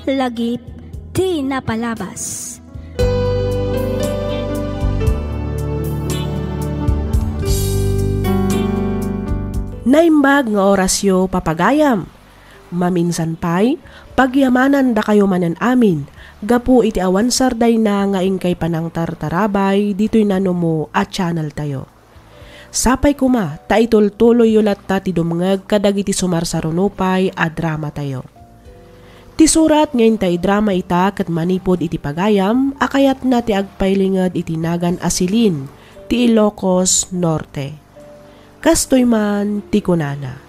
lagip ti napalabas. Naimbag nga orasyo papagayam. Maminsan pay, pagyamanan da kayo manan amin, gapu iti awan sarday na nga ingkay panang tartarabay, dito'y nanumo at channel tayo. Sapay kuma, ta itultuloy yulat ta ti dumngeg kadag iti sumarsarunupay a drama tayo. Ti surat ngayon ta drama ita kat manipod iti pagayam, akayat na ti agpailingad iti nagan asilin, ti Ilocos Norte. Kastoy man ti kunana.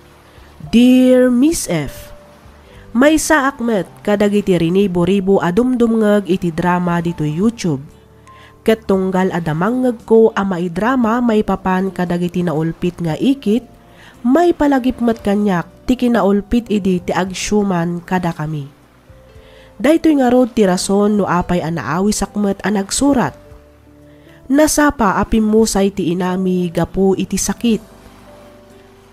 Dear Miss F, may sa akmet kadag iti rinibo-ribo adumdumngeg iti drama dito YouTube. Ket tunggal adamangeg ko ama drama may papan kadag iti naulpit nga ikit, may palagipmet kanyak ti kinaulpit idi ti agsyuman kada kami. Daytoy nga rod ti rason no apay anaawis akmet a nagsurat. Nasapa apimusay ti inami gapu iti sakit.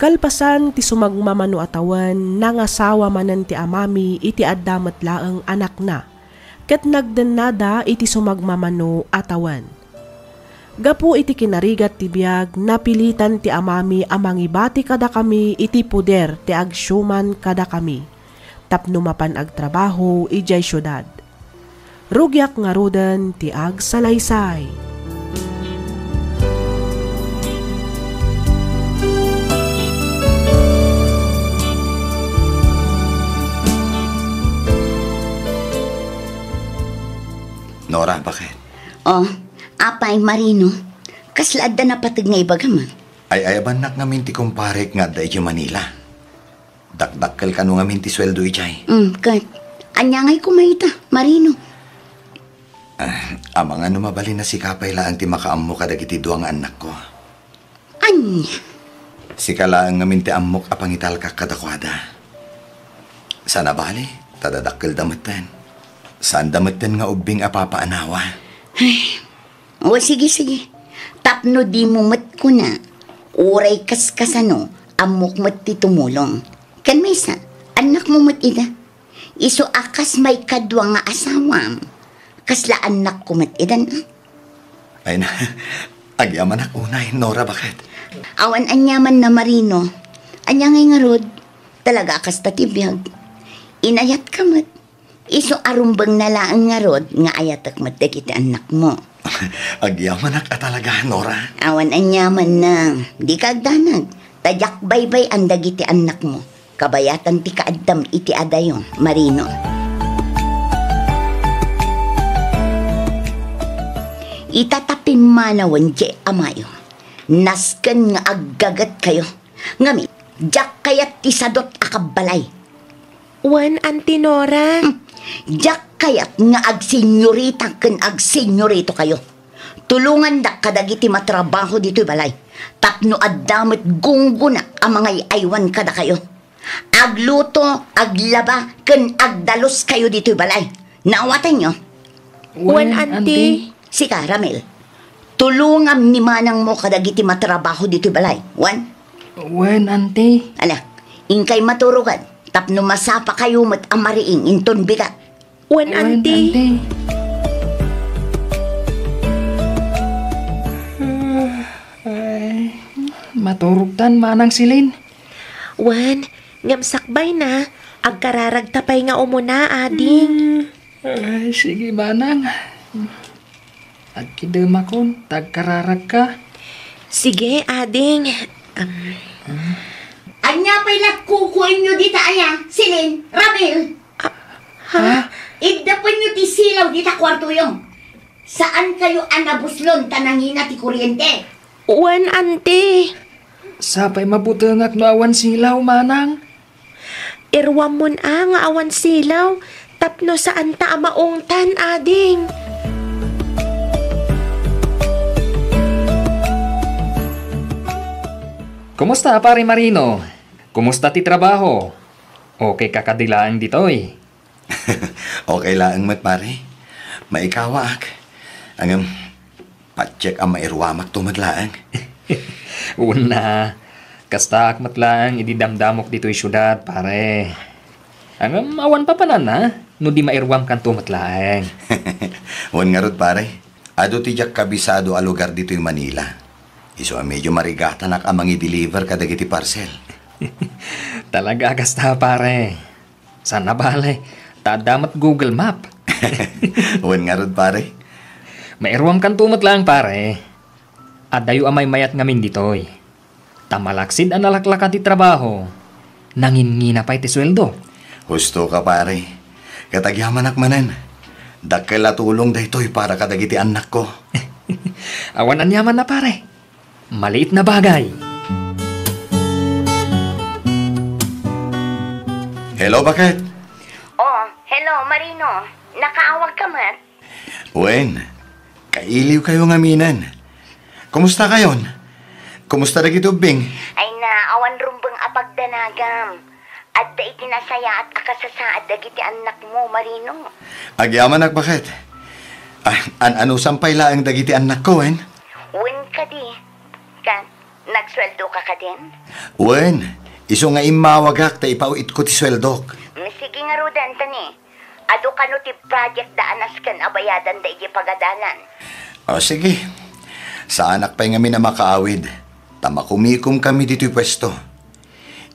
Kalpasan ti sumagmamano atawan nangasawa manan ti amami iti addamet laeng anak na, ket nagdennada iti sumagmamano atawan. Gapu iti kinarigat ti biag napilitan ti amami amangibati kada kami iti puder ti agsyuman kada kami, tapno mapan agtrabaho ijay syudad. Rugyak nga roden ti agsalaysay. Nora, bakit? Oh, apay Marino. Kaslaad na patig nga ibagaman. Ay ayaban nak nga minti kumparek nga da iti Manila. Dakdakkel ka no nga minti sweldo ijay. Kat, anya nga'y kumaita, Marino. Amang ano mabali na si Kapay laang ti makaammo kadag iti duwang anak ko. Anya? Si kalaang nga minti ammok apangital ka kadakwada. Sana bali, tadadakkel dametan. Saan dametan nga ubing apapaanawa? Ay, o sige. Tapno di mo mat ko na. Uray kaskasano, amok mat ti tumulong. Kan maysa, anak mo mat ida. Iso akas may kadwa nga asawam. Kasla anak ko mat idan. Ay na, agyaman ak unay. Nora, bakit? Awan anyaman na Marino. Anya ngay nga rod, talaga akas tatibiyag. Inayat ka mat. Iso arumbang nalaang nga rod nga ayatak matagiti anak mo. Agyaman ak talaga, Nora. Awan anyaman na. Di ka agdanag. Tadyak baybay ang dagiti anak mo. Kabayatan ti kaaddam iti adayo, Marino. Itatapin manawan di amayo. Nasken nga aggagat kayo. Ngami, jak kayat ti sadot akabalay. Wan, Auntie Nora. Jak kayat nga agsenyorita ken agsenyorito kayo. Tulungan da kadagiti matrabaho dito'y balay. Tapno addamet gunggunak ang mga aywan kada kayo. Agluto, aglaba, ken agdalos kayo dito'y balay. Naawatan nyo? Wan, Auntie. Sika, Ramil. Tulungan ni manang mo kadagiti matrabaho dito'y balay. Wan, Auntie. Ala, ingkay maturugan. Tapno masapa kayo mat amariing inton bigat. Wan, Auntie. Ay, maturugtan manang silin. Wan, ngamsakbay na. Agkararag tapay nga umuna, ading. Ay, sige manang. Agkidemakon, tagkararag ka. Sige, ading. Anya pa'y kukuin nyo dita aya, Silin, Ramil. Ha? Igdapan nyo ti silaw dita kwarto yung. Saan kayo anabuslon tanangina ti kuryente? Wan, Auntie. Sapay mabutengak no awan silaw manang. Irwam mon nga awan silaw. Tapno saan ta maungtan, ading. Kumusta, pare Marino? Kumusta ti trabaho? Okay kakadilaan ditoy? Okay lang, mat pare. Maikawak. Ang patcheck ang mairwamak tumadlaang. Una, kasta akmat lang ididamdamok dito'y syudad, pare. Ang awan pa panan, ha? no di mairwam kan tumatlaeng. Wan nga rod pare, ado tijak kabisado a lugar dito yung Manila. Iso medyo marigatanak amang i-deliver kadagiti parcel. Talaga kasta pare. Sana bale, tadamat Google Map. Wan nga rod pare. Mairwam kan tumatlaeng pare. Adayo amay mayat ngamin ditoy. Tamalaksid ang nalaklaka ti trabaho. Nangingina pa iti sweldo. Husto ka pare. Katagyaman akmanan. Dakkel tulong daytoy para kadagiti anak ko. Awan anyaman na pare. Maliit na bagay. Hello, bakit? Oh, hello, Marino. Nakaawag ka, Mat? Wen, kailiw kayo ngaminan. Kumusta kayon? Kumusta na gitubing? Ay na, awan rumbang apagdanagam. At da itinasaya at akasasaad dagiti anak mo, Marino. Agyaman bakit? Ano sampay laang dagiti anak ko, Wen? Wen ka di. Nagsweldo ka din? Wen, iso nga imawagak ta ipauit ko ti sweldok. Sige nga rudan, tani. Ado ka no ti project daanas kan abayadan da iti pagadalan. O sige, sa anak pa nga mi na makaawid. Tamakumikom kami dito'y pwesto.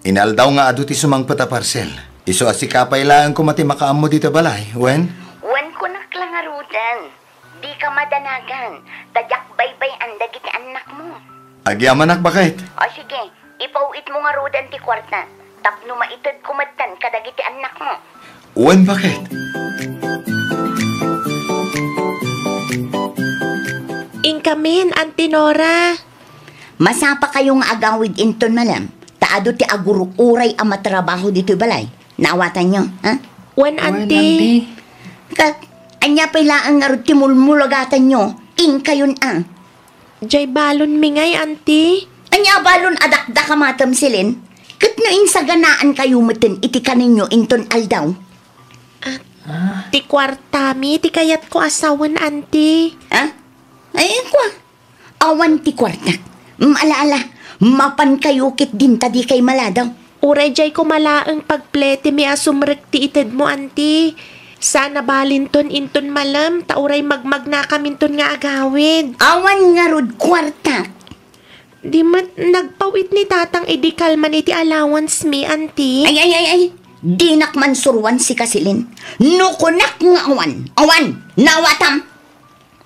Inaldaw nga ado ti sumangpata parcel. Iso asikapay lang ko mati makaamo dito balay, Wen? Wen ko naklangarudan. Di ka madanagan. Tadyak baybay ang dagiti anak mo. Agyaman bakit? O sige, ipauit mo nga rudan ti kwarta. Tapno maitod kumatan kadagiti anak mo. Wen, bakit? Inkamin, Auntie Nora. Masapa kayong agawid inton malam. Taado ti agurukuray ang matrabaho dito balay. Naawatan nyo, ha? Wan, Auntie. Anya pailaan nga rin timulmulagatan nyo. Ing kayon Jay balon mingay, Auntie. Anya balon adakda ka matam silin. Kat no ing saganaan kayo meten iti kaninyo inton aldaw. Ti kwartami, ti kayat ko asawan, Auntie. Ha? Ay, kwa. Awan ti kwarta. Maalaala, mapan kayo kit din tadi kay maladaw. Uray jay ko malaang pagplete mi asumrek ti ited mo, Auntie. Sana balinton inton malam, tauray magmag na kaminton nga agawid. Awan nga rod kwarta. Di mat nagpawit ni tatang idikal man iti allowance mi, Auntie. Ay. Dinak man surwan si Kasilin. Nukunak nga awan. Awan, nawatam.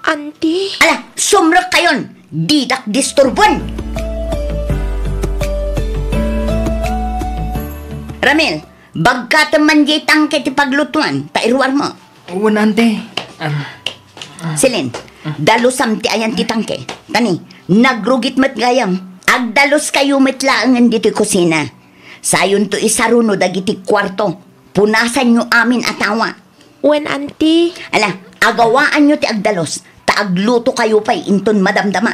Auntie? Ala, sumrek kayon. Didak disturbon. Ramil, bagkatan man jitang kiti paglutuan. Tairuar mo. Uwan, Auntie. Silin, dalusam ti ayan ti tangke. Tani, nagrugit mat gayam. Agdalos kayo matlaangan dito'y kusina. Sayon to isaruno dagiti kwarto. Punasan nyo amin atawa. Wen, Auntie? Ala, agawaan nyo ti agdalos. Taagluto kayo pa'y inton madamdama.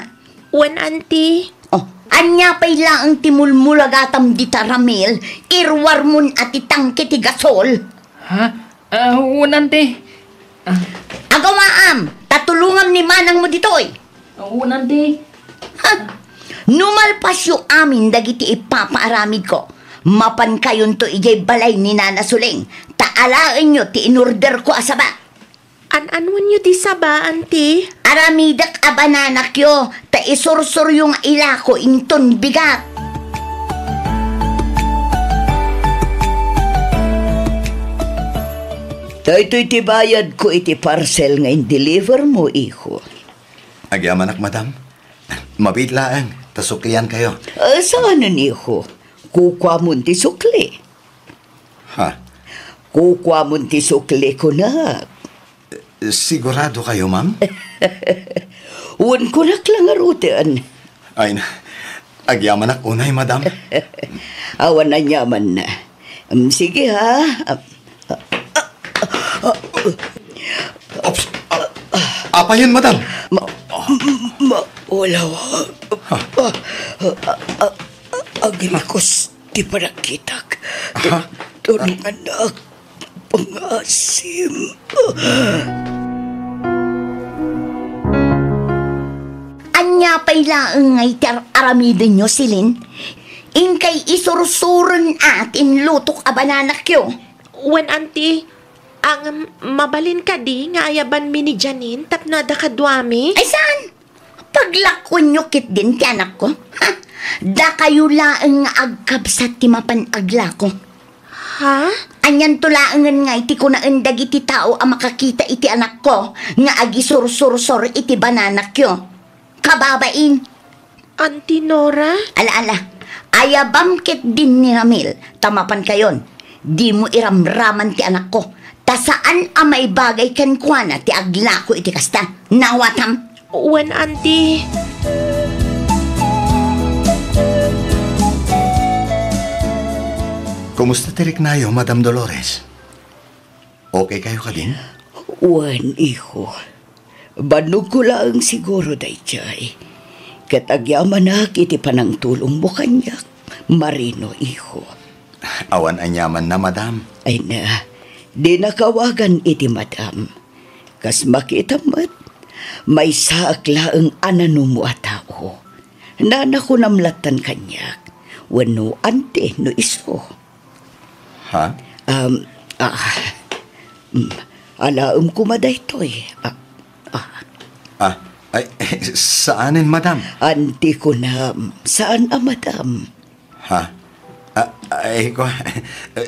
Wen, Auntie? Oh, anya pa'y laang timulmulagatam di taramil. Irwar mun at itangke ti gasol. Ha? Uwan, Auntie. Agawaam, tatulungam ni manang mo ditoy. Uwan, Auntie. Ha? Numalpas yung amin dagiti ipapaaramid ko. Mapan kayon to ijay balay ni Nana Suling. Taalain nyo ti inorder ko asaba. An-anwan nyo ti saba, Auntie? Aramidak abananak yo. Ta isursur yung ilako inton bigat. Ito'y tibayad ko iti parcel nga in-deliver mo, iho. Agyaman madam. Mabitlaan, tasuklian kayo. Saan iho? Kukwa mo ti sukli. Ha? Kukwa mo ti sukli ko na. Sigurado kayo, ma'am? Uwan ko lang arutan. Ay na, agyaman unay, madam. Awan na nyaman na. Sige ha. Ops, apa yun, madam? Wala. Agrikos di parakitak. Tulungan na pangasim. Anya pa'y laang ngay aramidin nyo silin. Ingkay isursuran atin lutok abananak yo. Wen, Auntie? Ang mabalin ka di, nga ayaban mi ni Janine, tapno da kadwami. Ay saan? Paglakon nyo kit din ti anak ko. Ha? Da kayo laang nga agkabsat ti mapan agla ko. Ha? Anyan tulaangan nga iti ko na endag iti tao ang makakita iti anak ko nga agi sur-sur-sur iti bananak yo. Kababain. Auntie Nora? Ala-ala, ayabam kit din ni Ramil. Tamapan kayon. Di mo iramraman ti anak ko. Ta saan ang may bagay kan kuana ti agla ko iti kasta. Nawatam. Uwan, auntie. Kumusta tirik nayo, Madam Dolores? Okay kayo ka din? Uwan, iho. Banog ko lang siguro day jay. Katagyaman na iti panang tulong mo kanyak. Marino, iho. Awan anyaman na, Madam. Ay na, di nakawagan iti madam. Kas makita mat, may saakla ang anano mo at tao. Nana ko namlatan kanyak. Wano ante no iso. Ha? Alaam ko maday to'y. Ay, saanin, Madam? Ante ko na, saan ang madam? Ha?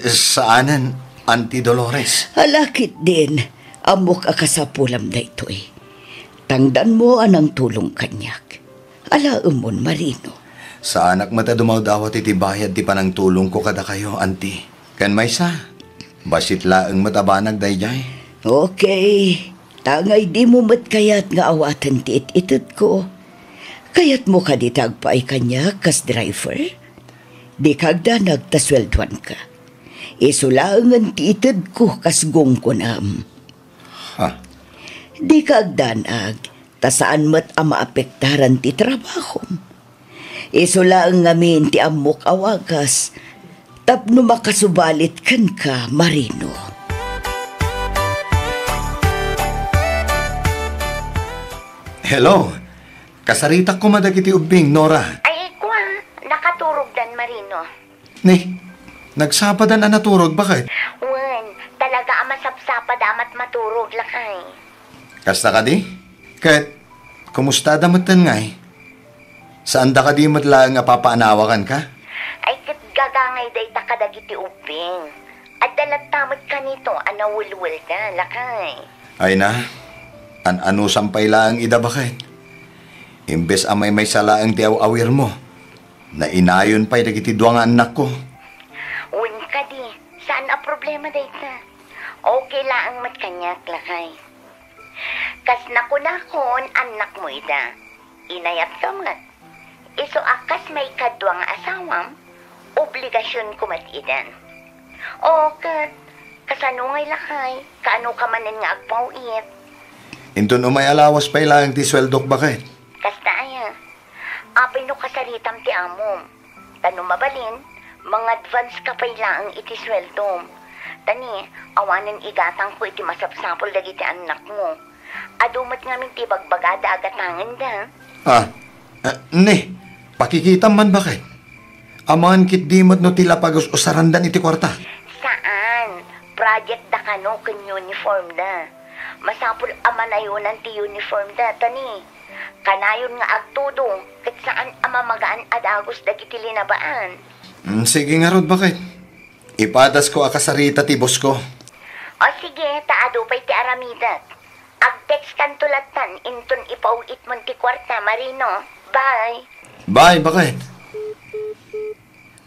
Saanan, Auntie Dolores? Halakit din, amok akasapulam na ito'y. Tangdan mo anang tulong kanyak. Alaam mon, Marino. Sa anak mata dumawdawat iti bayad ti panang tulong ko kada kayo, Auntie. Kan may sa, basit laang matabanag dayjay. Okay, tangay di mo mat kayat nga awatan ti it-itit ko. Kayat mo ka di tagpaay kanya kas driver? Di kagda nagtaswelduan ka. Isulangan ti itid ko kas gong ko nam. Ha? Di kagda tasaan mat ang maapektaran ti trabaho. Isulang ngamin ti amok awagas, tapno makasubalit kan ka, Marino. Hello, kasarita ko madagiti ubing, Nora. Ay, kwa, nakaturog dan Marino. Ni, nagsapadan na naturog, bakit? Wen, talaga ang masapsapa damat maturog lakay. Kasta ka di? Kahit, kumusta damatan ngay? Saan da ka di matlaang nga papaanawakan ka? Ay, kat gagangay day takadagiti uping. At dalat tamad ka nito, anawulwul ka, lakay. Ay na, ano sampay laang ida bakit? Imbes amay may salaang ti awir mo, na inayon pa'y dagiti duwang anak ko. Wen ka di, saan a problema day ta? Okay laang matkanyak, lakay. Kas nakunakon, anak mo ida. Inayat ka mat. Iso akas may kadwang asawam, obligasyon ko matidan. O, kasanungay lakay, kaano ka manin nga agpauit. Intun umay alawas pa'y laang ti sweldok bakit? Kasta aya, apay no kasaritam ti amom. Tano mabalin, mga advance ka pa'y laang iti sweldom. Tani, awanan igatang ko iti masapsapol dagiti anak mo. Adumat ngamin ti bagbagada agatangan da. Pakikita man bakit? Amangan kit dimot no tila pagos usarandan iti kwarta. Saan? Project da kano ken uniform da. Masapul amanayunan ti uniform da, tani. Kanayon nga agtudo, ket saan amamagaan adagos dagiti linabaan. Sige nga rod bakit? Ipadas ko akasarita ti boss ko. O sige, taado pa'y ti aramidat. Ag-text kan tulatan, inton ipauit mon ti kwarta, Marino. Bye! Bye, bakit?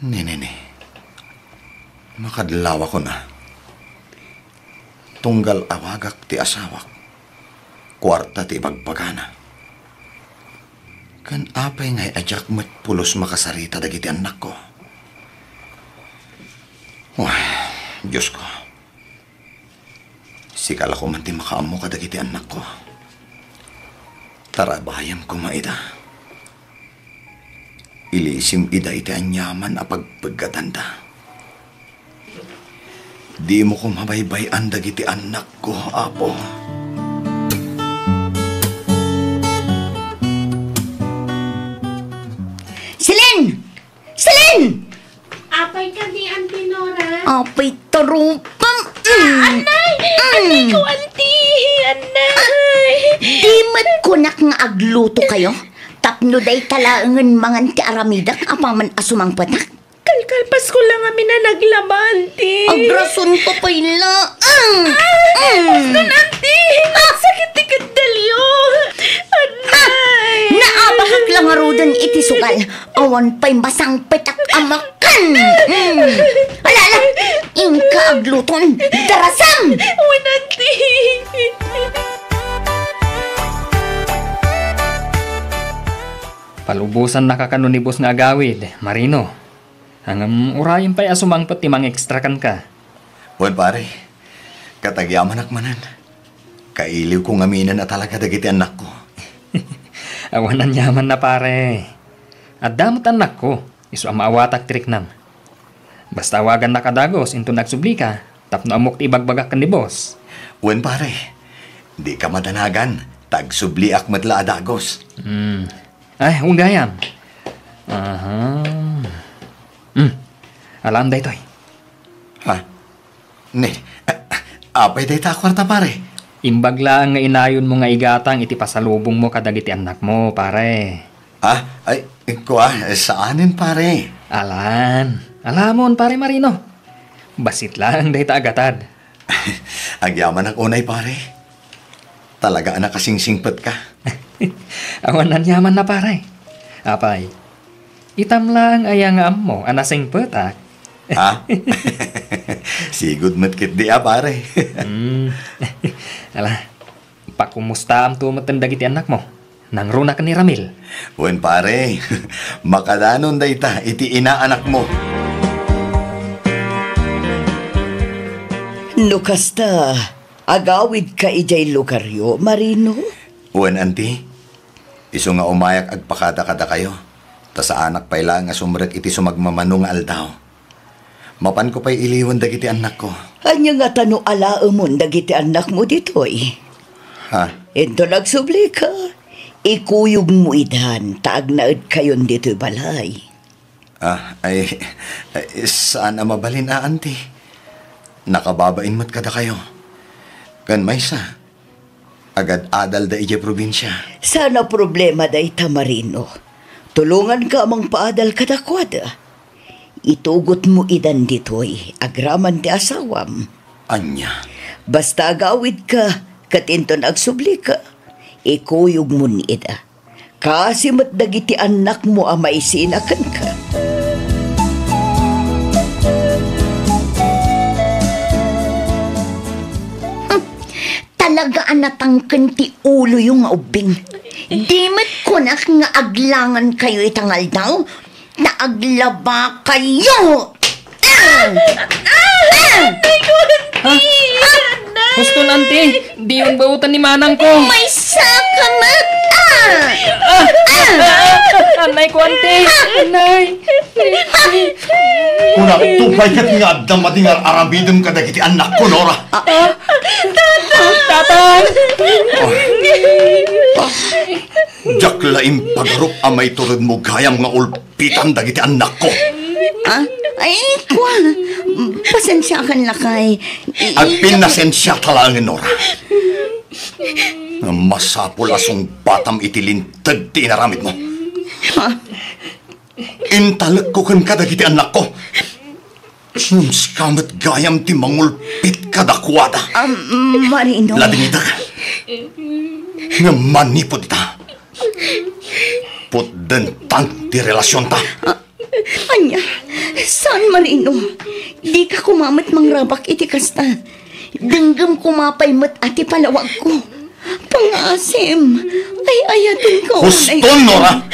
Nene. Makadlawa ko na. Tunggal awagak ti asawak. Kwarta ti bagpagana. Kan apay ngay ajak met pulos makasarita dagiti anak ko. Wah, Diyos ko. Sikala ko man ti makaamo ka dagiti anak ko. Tarabayam ko maida. Ilisim ida iti anyaman a pagpagkatanda. Di mo ko mabaybayan dagiti anak ko, Apo. Silin! Silin! Apay ka di, Auntie Nora. Apay tarupam! Anay! Anay ko, auntie! Anay! Di mat kunak nga agluto kayo? Tapno day talaangan mangan ti aramidak apaman asumang patak? Kalkalpas ko lang kami na naglaba, auntie. Agrason ko pa ila. Auntie! Nagsakit ti kadalyo! Anay! Naabahak lang arudan iti sugal. Awan pa'y masang petak amakan. Alala, ingka agluton. Darasam! Uwan, auntie! Palubusan nakakanunibos nga agawid, Marino. Hangam urayan pa'y asumangpot ti mang ekstrakan ka. Wan pare, katagyaman akmanan. Kailiw kong aminan na talaga dagiti anak ko. Awanan yaman na pare. At damot anak ko, iso amawatak trik nam. Basta awagan nakadagos into nagsubli ka, tapno amok ti ibagbagak kan ni boss. Wan pare, di ka madanagan. Tagsubli akmat la adagos. Ay, ugayam. Aha. Alam day toy. Ha? Ne, apay day ta kwarta pare. Imbag lang nga inayon mo nga igatang iti pasalubong mo kadagiti anak mo, pare. Ah, ay, saanin pare? Alamon, pare Marino. Basit lang day ta agatad. Agyaman ang unay pare. Talaga anak kasingsingpet ka. Awanan yaman na pare. Apay, itam lang ayang am mo anasing petak. Ha? Sigud matkit di pare. Ala, pakumusta am tumatan dagiti anak mo? Nang runa ka ni Ramil. Wen pare, makadanon dayta iti inaanak mo. Nukasta, agawid ka ijay lugaryo, Marino? Wen anti, iso nga umayak agpakada-kada kayo. Ta sa anak pay lang nga sumrek iti sumagmamano nga aldaw. Mapan ko pa'y iliwan dagiti anak ko. Anya nga tano alaamon dagiti anak mo ditoy. Ha? Ito nagsubli ka. Ikuyog mo idan, taag naad kayon dito'y balay. Ay, saan na mabalin anti? Nakababain mo't kada kayo. Kan may sa, agad adal da ije probinsya. Sana problema day Tamarino. Tulungan ka amang paadal kadakwada. Itugot mo idan ditoy, agraman ti asawam. Anya? Basta agawid ka, katinton agsubli ka. Ikuyog mo ni ida. Kasi mat dagiti anak mo amay sinakan ka. Talaga anatangken ti ulo yung ubing. Di mat kunak nga aglangan kayo itangal daw. Naaglaba kayo! Gusto nanti, di yung bautan ni manang ko. May saka ma! Anay ko, ante. Anay. Una, tupay kat nga abdang matingar arabidom kadagiti anak ko, Nora. Tatay. Jaklaim pagarup amay turod mo gayam nga ulpitan dagiti anak ko. Ay, kwa. Pasensya ka na kay... At pinasensya talangin, Nora. Masapul asong batam itilintad ti inaramid mo. Intalag ko kan kadagiti anak ko. Skamat gayam ti mangulpit kadakwada. Marino. Labinita ka. Nga manipod ita. Putdentang ti relasyon ta. Anya, saan Marino? Di ka kumamat mangrabak iti kasta. Denggam kumapay mat ati palawag ko. Pangasim. Ay ayatin ko. Huston, Nora!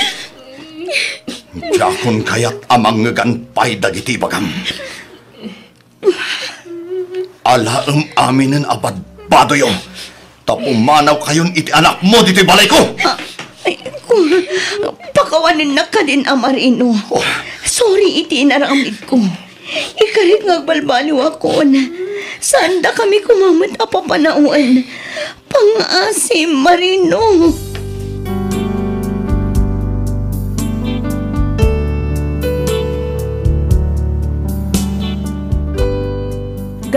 Jakon kayat amang ngaganpay dagiti bagam. Alaam aminin abad badoyo. Tapumanaw kayon iti anak mo dito'y balay ko. Ay, pakawanin na ka din, Marino. Sorry, iti inaramid ko. Ikarit ngagbalbaliw ako na. Saan da kami kumamat apapanauan? Pangasim, Marino.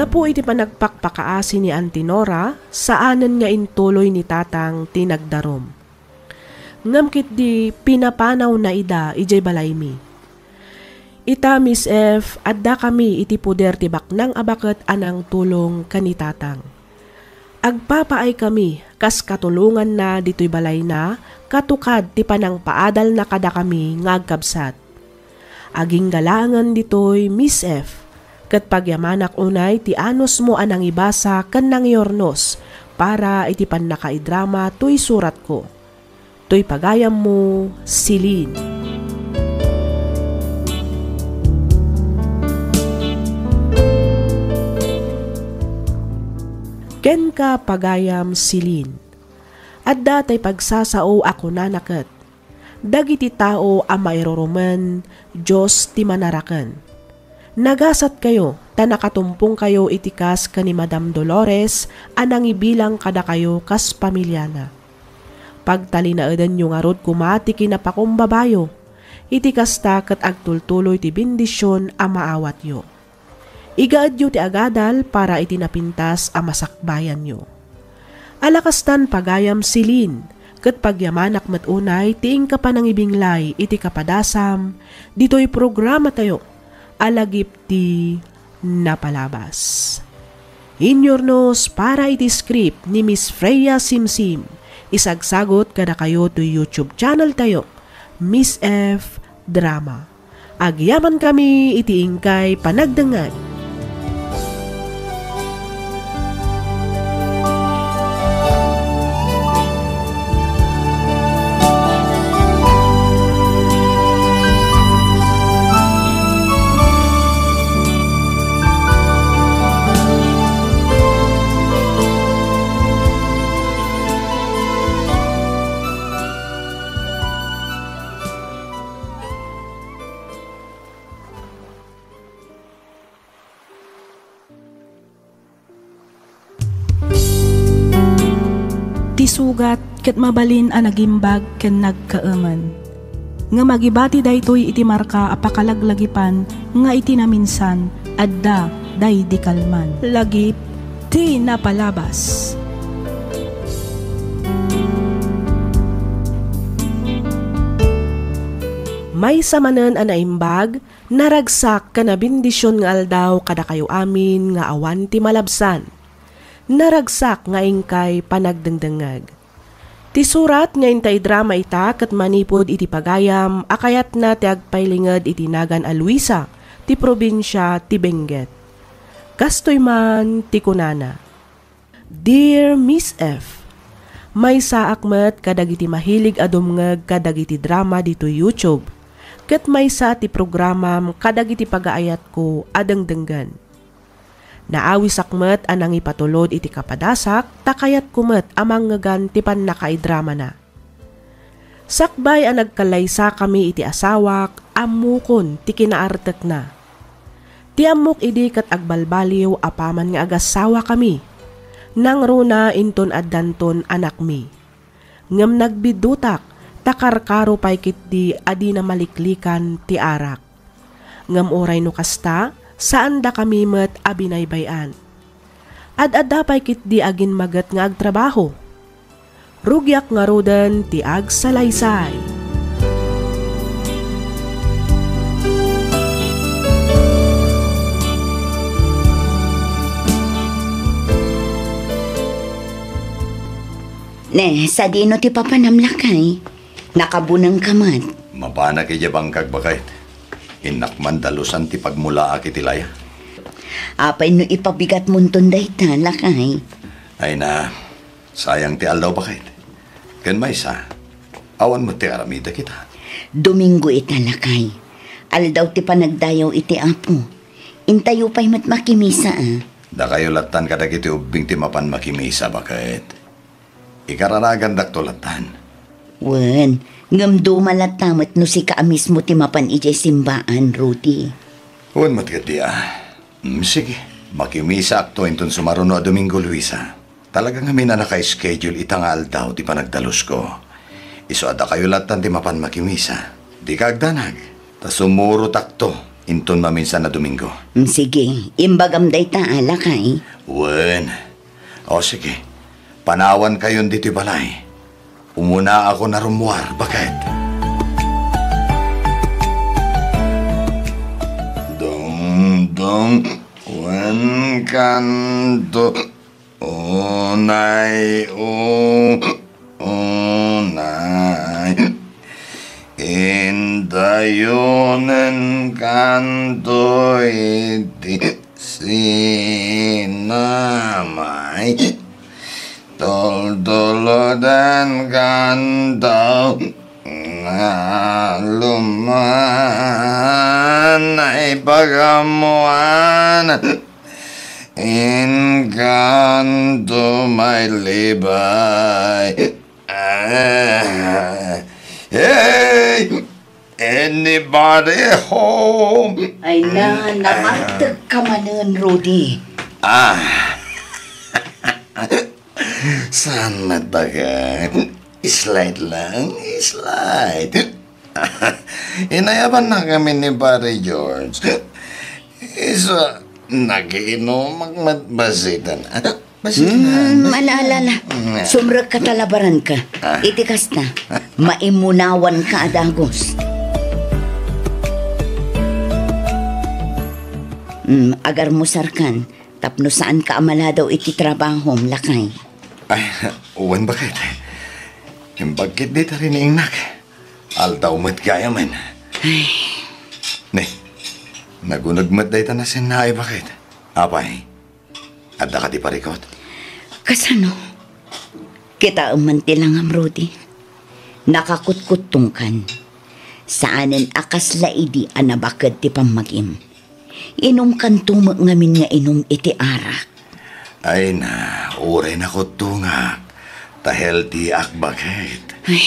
Gapu iti panagpakpakaasi ni Antinora, saanan nga intuloy ni tatang tinagdarom. Ngamkit di pinapanaw na ida ijay balay mi. Ita Miss F, adda kami iti puder ti baknang abaket anang tulong kanitatang. Agpapaay kami, kas katulungan na dito'y balay na, katukad ti panang paadal na kada kami ngagkabsat. Aging galangan dito'y Miss F, kat pagyamanak unay ti anos mo anang ibasa kan nang yornos, para iti pan nakaidrama tuy surat ko. Tuy pagayam mo, Silin. Ken ka pagayam Silin. At datay pagsasao ako nanakat. Dagiti tao ang mairoruman, Diyos ti manarakan. Nagasat kayo, tanakatumpong kayo itikas ka ni Madam Dolores, anang ibilang kada kayo kas pamilyana. Pagtalinaadan nyo nga rod kumati kinapakumbabayo, itikas ta kat agtultuloy ti bindisyon ang maawat yo. Igaad yu ti agadal para itinapintas ang masakbayan nyo. Alakastan pagayam Silin, kat pagyamanak matunay tiing ka pa nang ibinglay iti kapadasam, dito'y programa tayo, alagip ti napalabas. Inyornos para iti script ni Miss Freya Simsim, isagsagot kada kayo to YouTube channel tayo, Miss F Drama. Agyaman kami iti ingkay panagdangag. Sugat ket mabalin a nagimbag ken nagkaaman. Nga magibati daytoy iti marka apakalaglagipan nga iti naminsan adda day di kalman. Lagip ti napalabas. May samanen a naimbag, naragsak ka na bindisyon nga aldaw kada kayo amin nga awan ti malabsan. Naragsak nga ingkay panagdengdengag. Ti surat nga intay drama ita kat manipod iti pagayam akayat na ti agpailingad iti nagan a Luisa ti probinsya ti Benguet. Kastoy man ti kunana. Dear Miss F, may saakmet kadagiti mahilig adumngeg kadagiti drama dito YouTube. Ket may sa ti programam kadagiti pagaayat ko adengdenggan. Naawis akmet anang ipatulod iti kapadasak, takayat kumet amang ngagan ti pan nakaidrama na. Sakbay ang nagkalaysa kami iti asawak, amukon ti kinaartek na. Ti amok idi kat agbalbaliw apaman nga agasawa kami. Nang runa inton addanton anak mi. Ngem nagbidutak, takarkaro pay kitdi adi na maliklikan ti arak. Ngem oray no kasta, saan da kami met abinaybayan. Ad-adda pay kitdi agin magat nga agtrabaho. Rugyak nga roden ti agsalaysay. Ne, sa dino ti papanamlakay. Nakabunang kamat. Mapana kaya bang kagbakait? Inakman dalusan ti pagmula akitilaya. Apay no ipabigat munton dayta, lakay. Ay na, sayang ti aldaw bakit? Ken may sa, awan mo ti aramida kita. Domingo ita, lakay. Aldaw ti panagdayaw iti apo. Intayo pa'y mat makimisa, ah. Da kayo latan kadag iti ubing ti mapan makimisa bakit? Ikararagan dakto latan. Wen, ngam dumalatamat no si kaamis mo ti mapan ijay simbaan, Rudy. Wen matgati sige, makimisa akto inton sumaruno a Domingo, Luisa. Talagang kami na naka-schedule itang aldaw ti panagdalos ko. Iso ada kayo latan ti mapan makimisa. Di kagdanag. Ta sumuro takto. Inton maminsan na Domingo. Sige, imbagam day ta, lakay. Wen. O sige, panawan kayon dito'y balay. Umuna ako na rumuar, bakit? Dong, wen kanto, unay, Indayonen kanto iti sinamay Tol-tolodan kanto nga luman ay pagamuan In kanto may libay Hey! Anybody home? Ay namatag ka manan, Rudy. Saan matagan? Slide lang, slide. Inayaban na kami ni Pare George. Isa, nagiinom magmatbasitan. Malala. Sumrag ka talabaran ka. Itikas na. Maimunawan ka adagos. Agar mo sarkan. Tapno saan ka amala daw iti trabaho, lakay. Ay, uwan bakit? Bakit di ta rin ingnak? Altaw mat kaya man. Ay. Ne, nagunagmat day ta na sinay bakit? Apay, adda ka di parikot? Kasano? Kita umantilang am, Rudy. Nakakutkutungkan. Saanen akas laidi anabakad ti pamagim. Inom kan tumak ngamin nga inom iti arak. Ay na, ure na ko tungak. Tahel ti akbakit. Ay,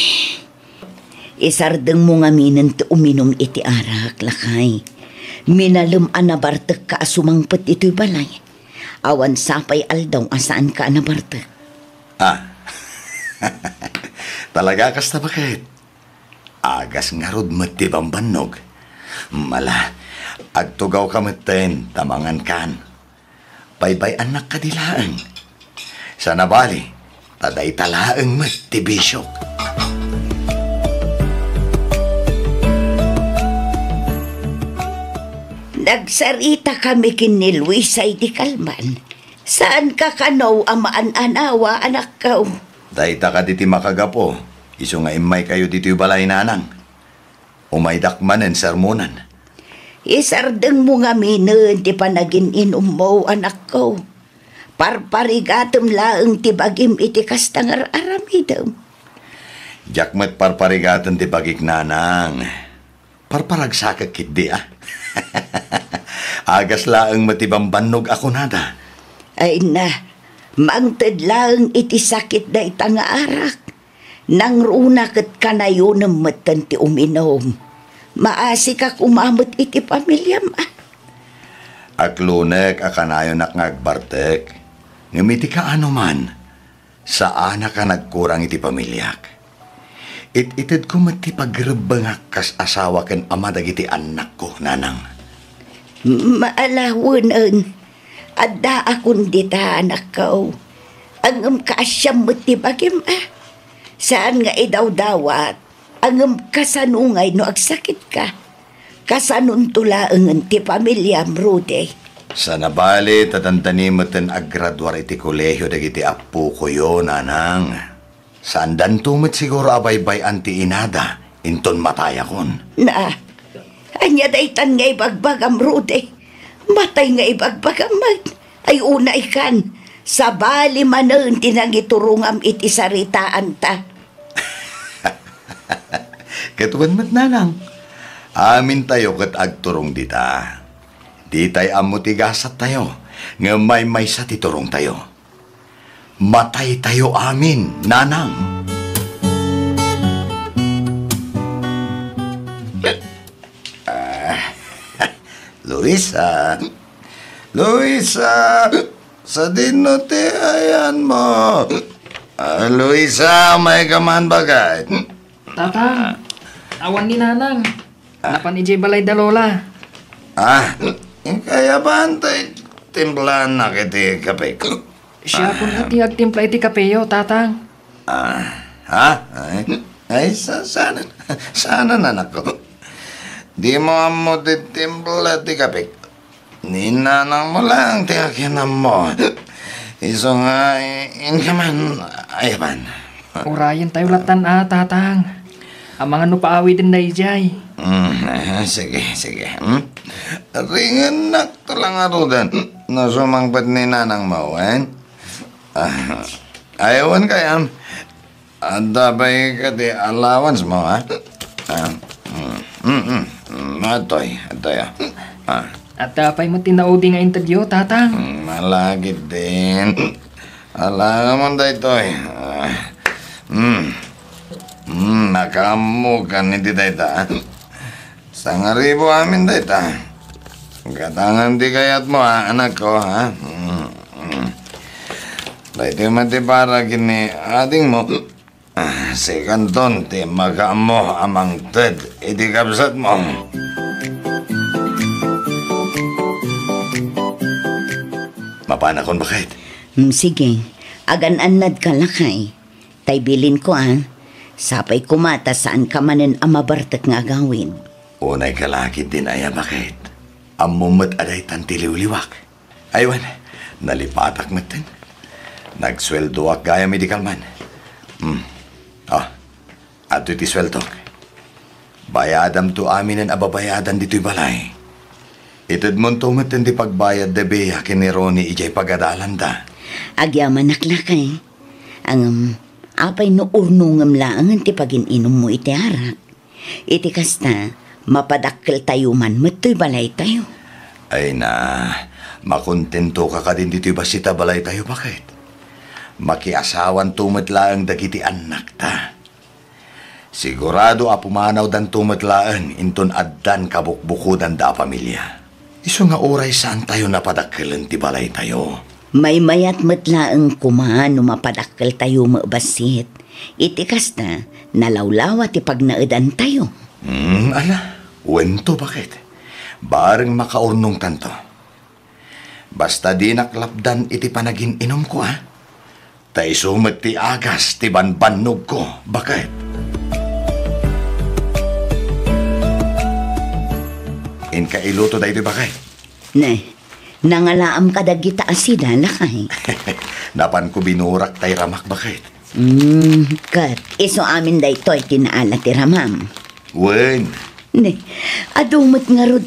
isardeng mo ngamin ti uminom iti arak, lakay. Minalum anabartek ka asumangpet ito'y balay. Awan sapay aldaw asaan ka anabartek. Talaga kas na bakit? Agas nga rod mati bambanog. Mala, agtugaw ka maten, tamangan kan. Baybay anak kadilaan. Sa nabali, taday talaang mati bisyok. Nagsarita kami kin ni Luis ay di kalman. Saan ka kanaw amaan-anawa, anak ka? Dahita ka diti makagapo. Iso nga imay kayo diti balay nanang. Umaydak manen sermonan. Isardeng mo nga minen ti panagin inom mo, anak ko. Parparigatom laeng ti bagim iti kastangar aramidam. Jakmet parparigatan ti bagik nanang. Parparagsakak kit di Agas laeng matibang bannog ako nada. Ay na, mangted laeng iti sakit da itang arak. Nang runa kat kanayo ng matan ti uminom. Maasi ka kumamot iti pamilyam. Aklunek akanayo nak ngagbartek. Ngamiti ka ano man. Saan ka nagkurang iti pamilyak. Ititid ko mati pagrabangak kas asawa ken ama dagiti anak ko, nanang. Maalawunan, adda akong dita anak ko. Ang kaasyam mati bagim Saan nga idaw-dawat, ang kasanungay no agsakit ka. Kasanun tulaangan ti pamilya, Rudy. Sa nabali, tatantani moten aggraduar iti kolehyo dagiti apu ko yo, nanang. Saan dan tumit siguro abaybay anti inada, inton mataya kon. Na, anya daytan nga ibagbagam, Rudy. Matay nga ibagbagam man. Ay unay kan, sa bali manon tinangiturungam iti saritaan ta. Katuan mat nanang. Amin tayo kat agturong dita. Di tay amutigasat tayo, nga may sa titurong tayo. Matay tayo amin, nanang. Luisa, sa dinuti ayan mo. Luisa, may kaman bagay. Tatang, awan ni nanang. Napan ijay balay da lola. Kaya ba antay timplahan na kiti kape? Siya po na tiyag timpla iti kapeyo, tatang. Sana nanak ko. Di mo amo titimpla ti kape. Ninanang mo lang tiyakinan mo. Iso nga, inkaman, ayaban. Urayan tayo latan tatang. Ang mga nupaawi din na ijay. Sige. Ringan nak talang arudan. Nasumangpat ni nanang mo, ayawan kayam. Adabay ka di allowance mo, ha? Atoy. At tapay mo tinaudi nga interview, tatang. Malagit din. Alam mo da itoy. Nakamu kan hindi da. Sangaribo amin da ita. Katangan di kayat mo, anak ko, ha? Dahil mati para kini ading mo. Si kanton ti magamo amang ted. Iti kapsat mo. Mapanakon bakit? Sige, agan-anad ka lakay. Tay bilin ko sapay kumata saan ka manen amabartak nga agawin. Unay kalakit din aya bakit? Amumat aday tantiliw-liwak. Aywan, nalipatak matin. Nagsweldo ak gaya medical man. Ato iti sweldo. Bayadam to amin ang ababayadan dito'y balay. Itad mo tumat hindi pagbayad de beya kini Ronnie ijay pagadalan da. Agyaman naklakay. Ang apay no urnungam lang ti pagin-inom mo iti harak. Iti kasta, mapadakkel tayo man mato'y balay tayo. Ay na, makontento ka ka din dito'y basita balay tayo bakit? Makiasawan tumatlaang dagiti anak ta. Sigurado apumanaw dan tumatlaan inton addan kabukbukudan da pamilya. Iso nga oray saan tayo napadakkelan ti balay tayo. May mayat matlaang kumaan mapadakkel tayo mabasit. Iti kasta, nalawlawa ti pagnaadan tayo. Wento bakit? Bareng makaurnong tanto. Basta di naklapdan iti panagin inom ko, ha? Tay sumet ti agas ti banbanog ko. Bakit? Inkailuto da ito bakit? Nangalaam ka dagita asida lakay. Napan ko binurak tay ramak bakit? Kat, iso amin da ito'y tinaala ti ramam. Wen. Adumot nga rod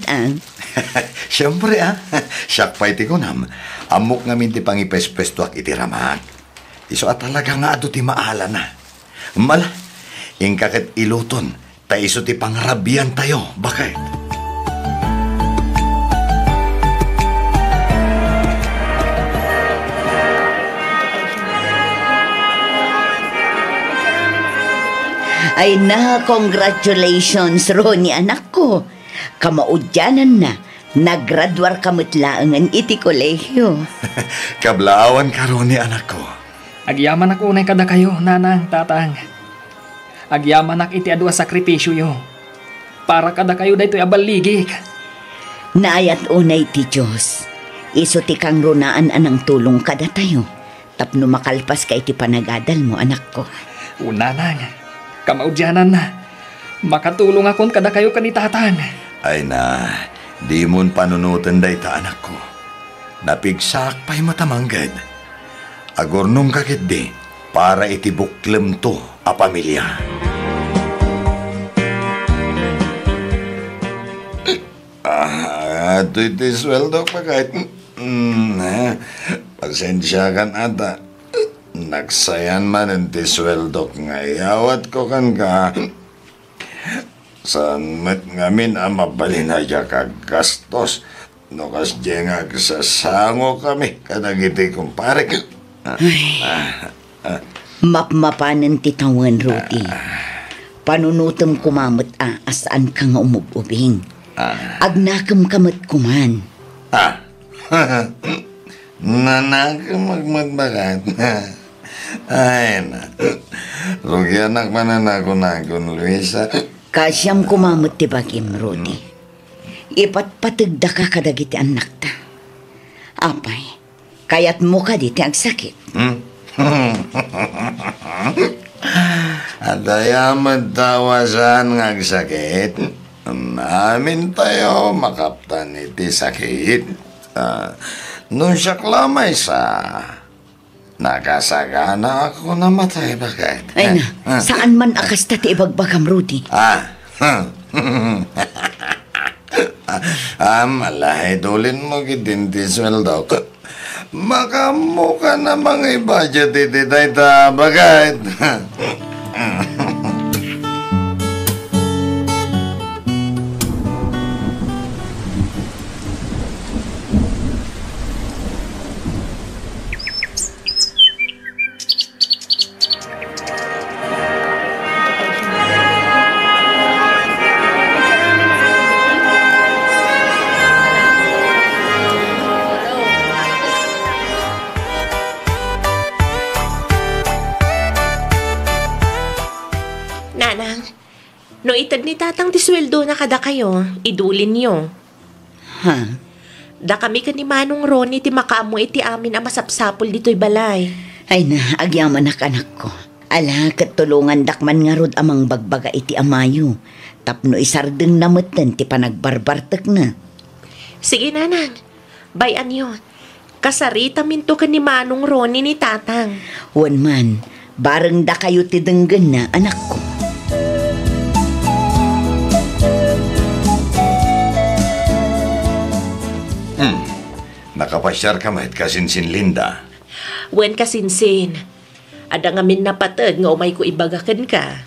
Siyempre siyak pa'y ti kunam. Amok ngamin ti pangipes-pestuak iti ramak. Iso at talaga nga ado ti maala na. Mala, ingkakit iluton, ta iso ti pangrabian tayo. Bakit? Ay na, congratulations, Ronnie, anak ko. Kamaudyanan na. Naggraduar kamatlaangan iti kolehyo. Kablaawan ka, Ronnie, anak ko. Agyaman ako unay kada kayo, nanang, tatang. Agyaman ak iti adwa sakripisyo yo. Para kada kayo daytoy abaligik. Naayat unay ti Diyos. Iso ti kang runaan anang tulong kada tayo. Tapno makalpas ka iti panagadal mo, anak ko. Nanang. Kamaudyanan na. Makatulong akon kada kayo kanitatan. Ay na, di mon panunutan day ta anak ko. Napigsak pa'y matamanggad. Agornong kakit di, para itibuklem to a pamilya. Ito iti sweldo pa kahit. Pasensya kan ata. Nagsayan man iti sweldo nga iawat ko kan ka. Saan mat ngamin ang mabalinaya ka gastos. No kas nga sasango kami kadagiti kumpare. Mapmapanan ti tawan, Rudy. Panunutom kumamot asaan ka nga umububing. Agnakam kamat kuman. Nanakam magmatbakat. Ay na. Rugi anak mananako-nakon, Luisa. Kasyam kumamot ti bagim, Rudy. ipatpatagda ka kadagiti anak ta. Apay, kayat mo ka diti ang sakit. At ayamad tawasan ng sakit. Namin tayo makaptan iti sakit. Nung siya klamay sa nakasagana ako namatay bakit? Ay na, saan man akas tati ibagbagam, Rudy? Malahay dulin mo gidintis weldaw ko. Makamu ka na mga budget iti dayta bagay. Nanang, no itad ni tatang ti sweldo na kada kayo, idulin niyo. Ha? Da kami ka ni Manong Ronnie ti makaamo iti amin ang masapsapol dito'y balay. Ay na, agyaman anak ko. Ala, katulungan dakman nga rod amang bagbaga iti amayo. Tapno isardeng namatan ti panagbarbartek na. Sige nanang, bayan yun. Kasarita minto ka ni Manong Ronnie ni tatang. Wan man, bareng da kayo ti denggen na anak ko. Nakapasyar ka mahit kasinsin Linda. Wen kasinsin, ada ngamin napatag nga umay ko ibagakan ka.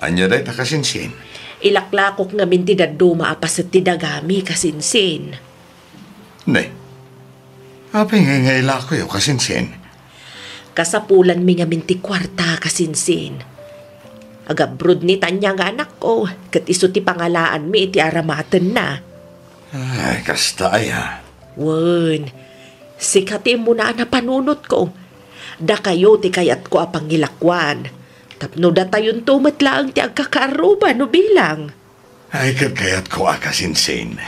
Anya day ta kasinsin? Ilaklakok ngamin ti daduma apas at ti dagami kasinsin. Ne, apay nga ilako yo kasinsin. Kasapulan mi ngamin ti kwarta kasinsin. Agabrod ni tanya nga anak ko, kat iso ti pangalaan mi iti aramaten na. Ay, kasta ay ha. Wen, sikatin mo na panunot ko. Da kayo ti kayat ko apang ilakwan. Tapno da tayon tumatlaang ti agkakaruba no bilang. Ay, kagkayat ko akasinsin.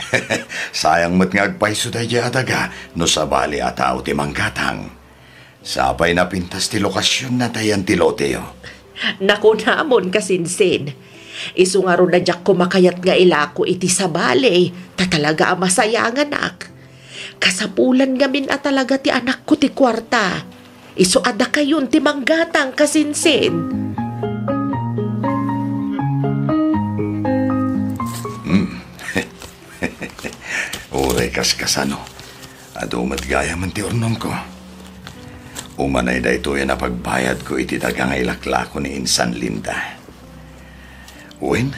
Sayang mo't nga agpaiso tayo adaga no sabali ataw ti manggatang. Sapay na pintas ti lokasyon na tayan ti lote yo. Naku namon kasinsin. Isu nga ron na jak kumakayat nga ilako iti sabali. Ta talaga ang masayangan ak. Kasapulan ngamin at talaga ti anak ko ti kwarta. Isu ada kayon ti manggatang kasinsin. Uray kaskasano. At umatgaya man ti ornong ko. Umanay da ito yan na pagbayad ko iti dagang ilaklako ni Insan Linda. Uwin,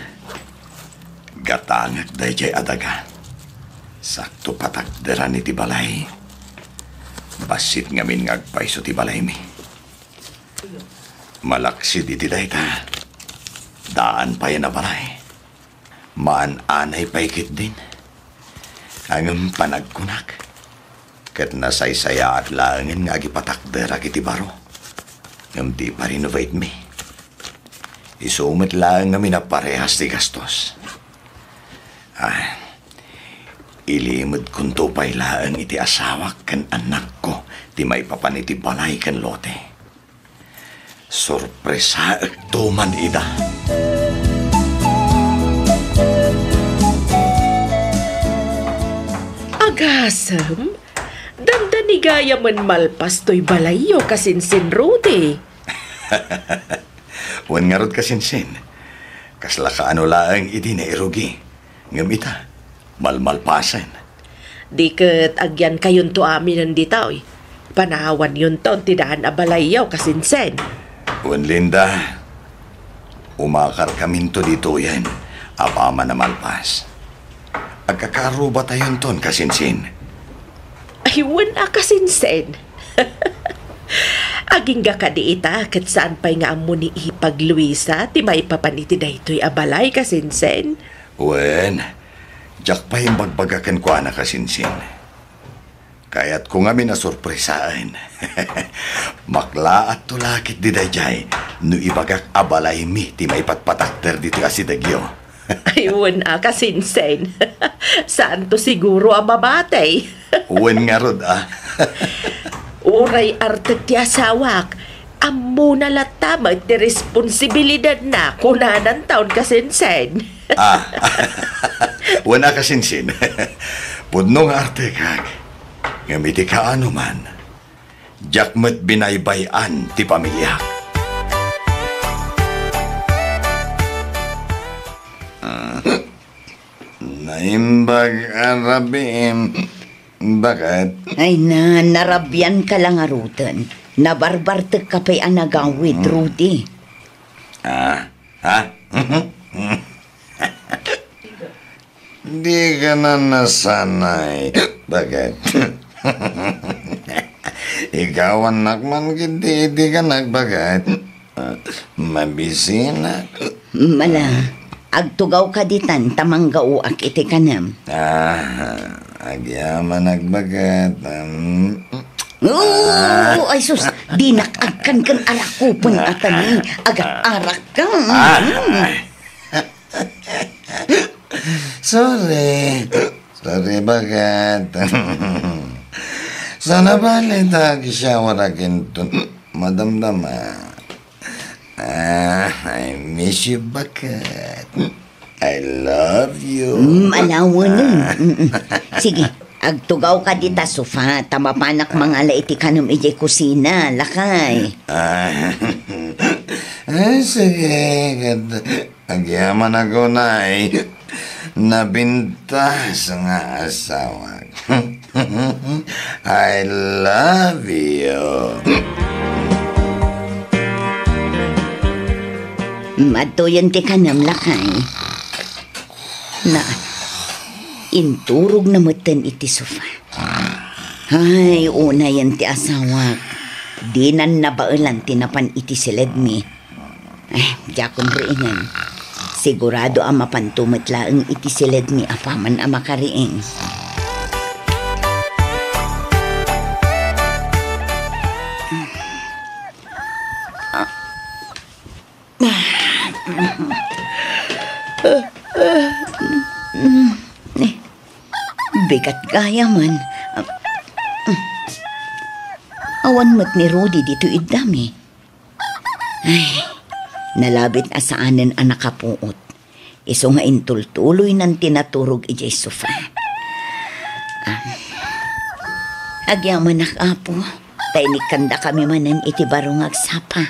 gatangak da jay adaga. Sakto patakderan iti balay. Basit ngamin ngagpaiso ti balay mi. Malaksid iti dayta. Daan pa yan na balay. Maan-anay paikit din. Ang panagkunak. Kat nasaysaya at langin nga agipatakdera kiti baro. Ngam di pa renovate mi. Isumit lang nga minaparehas ti gastos. Ilimod kung tupay lang iti asawak kan anak ko ti may papaniti balay kan lote. Sorpresa tuman ida. Agasam, dandanigaya man malpas to'y balayo kasinsin Rudy. Wan nga rod kasinsin. Kasla ka ano laang iti na irugi. Ngamita, malmalpasan. Di kat agyan kayon to amin nanditaw. Panawan yun to, tidaan abalayaw kasinsen. Wan Linda, umakar kamin to dito yan. Apama na malpas. Agkakaruba tayon ton kasinsin. Ay, wala kasinsen. Aging ga ka di ita, kat saan pa'y nga amo ni Ipag Luisa, ti maipapaniti da ito'y abalay kasinsen. Wen, jak pa yung bagbagakan ko anak kasinsin. Kaya't ko nga minasurpresaan. Makla at tulakit di dayjay, no ibagak abalay mi, ti maipatpatakter dito asidagyo. Ayun kasinsen. Saan to siguro ang mabatay? Uwan nga rod, Uray arte ti asawak. Amo na latamat ti responsibilidad na kunanan taon kasinsen. Wana ka sinsin. Pudno nga arte kag. Ngamiti ka ano man. Jakmet binaybayan ti pamilya. Naimbag arabim. Bakit? Ay narabyan ka lang arutan. Nabarbartag ka pa'y anagawid, Rudy. Di ka na nasanay. Bakit? Ikaw anak man hindi di ka nagbagat. Mabisina. Mala, agtugaw ka ditan, tamang gauak iti kanam. Agyaman nagbagat. Ay sus, di nakagkan kan arakupon atani, agat-arak ka. Sorry bagat. Sana balita siya warakin to madamdama. I miss you bagat. I love you. Malawan nun. Sige, agtugaw ka dita sofa, tamapanak mga laiti kanum ijay kusina, lakay. Sige, agyaman ako na nabintas nga asawa. I love you. Matuyan ti kanam, lakay. Na, inturog na matan iti sofa. Ay, una yan ti asawak. Di nan nabailan tinapan iti silid mi. Ay, jakon riingan. Sigurado ang mapantumot laang iti silid mi apaman ang makariing. Bigat gaya man. Awan mat ni Rudy dito idami. Ay, nalabit asaanan ang nakapuot. Iso nga intultuloy ng tinaturog ijay sofa. Agyaman nakapo, tainikkanda kami manan iti barong agsapa.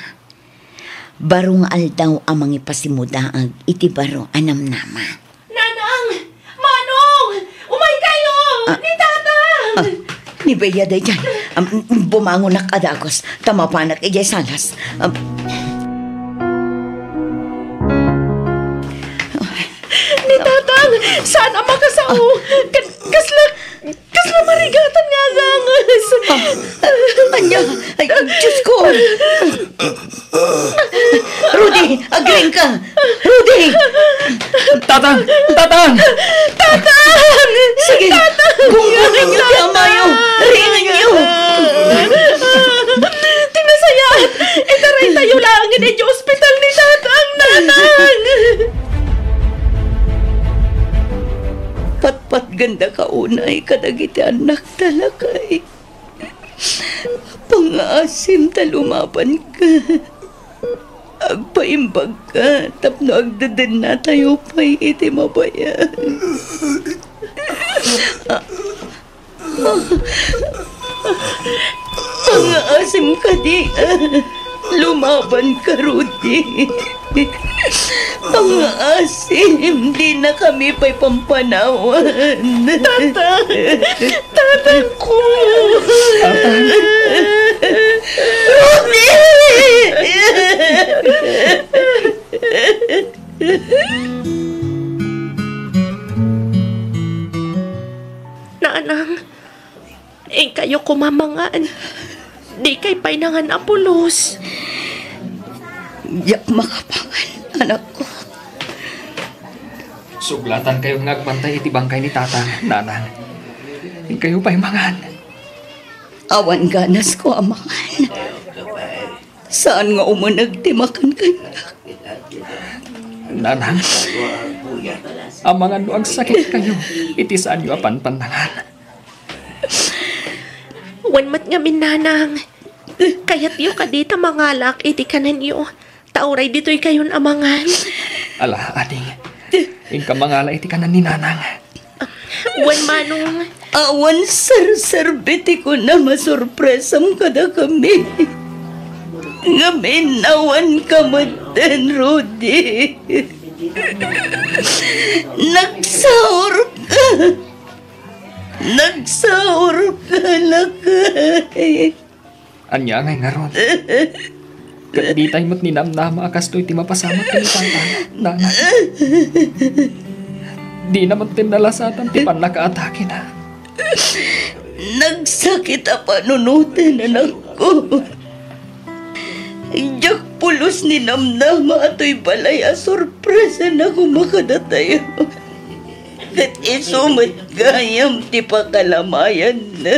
Barong aldaw amang ipasimudaag iti baro anam nama. Nanang! Manong! Umay kayo! Ni Tatang! Ni Bea day dyan. Bumangon na kadagos. Tamapanak ijay salas. Ni Tatang! Saan ang makasao? Kasla marigatan nga gangas. Anya! Ay, Diyos ko! Rudy! Agring ka! Rudy! Tatang! Tatang! Tatang! Sige! Gunggunin niyo ti amayo! Ringan niyo! Tinasayat! Itaray tayo lang in iti ospital ni Tatang, Nanang! Pat ganda ka unay kadagiti anak talakay. Pangaasim talumapan ka. Agpaimbag ka, tapno agdadan na tayo pa'y iti mabayan. Pangaasim ka di. Lumaban ka, Rudy. Pangaasim, di na kami pa'y pampanawan. Tatang! Tatang ko! Tatang! Rudy! Nanang, kayo kumamangan. Di kay painangan apulos. Yak makapangan, anak ko. Suglatan kayo ngagbantay iti bangkay ni Tatang, Nanang. Kayo pa'y mangan. Awan ganas ko amangan. Saan nga umunag timakan kanya? Nanang, ang mga nuang sakit kayo, iti saan nyo apan pandangan. Wan mat ngamin nanang. Kayat yu kadita mangalak iti kanan yu. Tauray dito'y kayon amangan. Ala, ading, ingkamangala iti kanan ni nanang. Wan manong. Awan sar-sarbiti ko na masurpresam kada kami. Ngamin awan kamadan, Rudy. Nagsaur ka. Nagsaur ka lakay. Anya ngay nga ron. Kat di tayo mo't ninamnama akas to'y timapasamat ka ni tata. Nanang. Di naman tinalasatan ti pan nakaatake na. Nagsakit a panunutin, anak ko. Diyak pulos ni namnama ato'y balay a sorpresa na kumakadatayo. Kat isumat gayam ti pakalamayan na.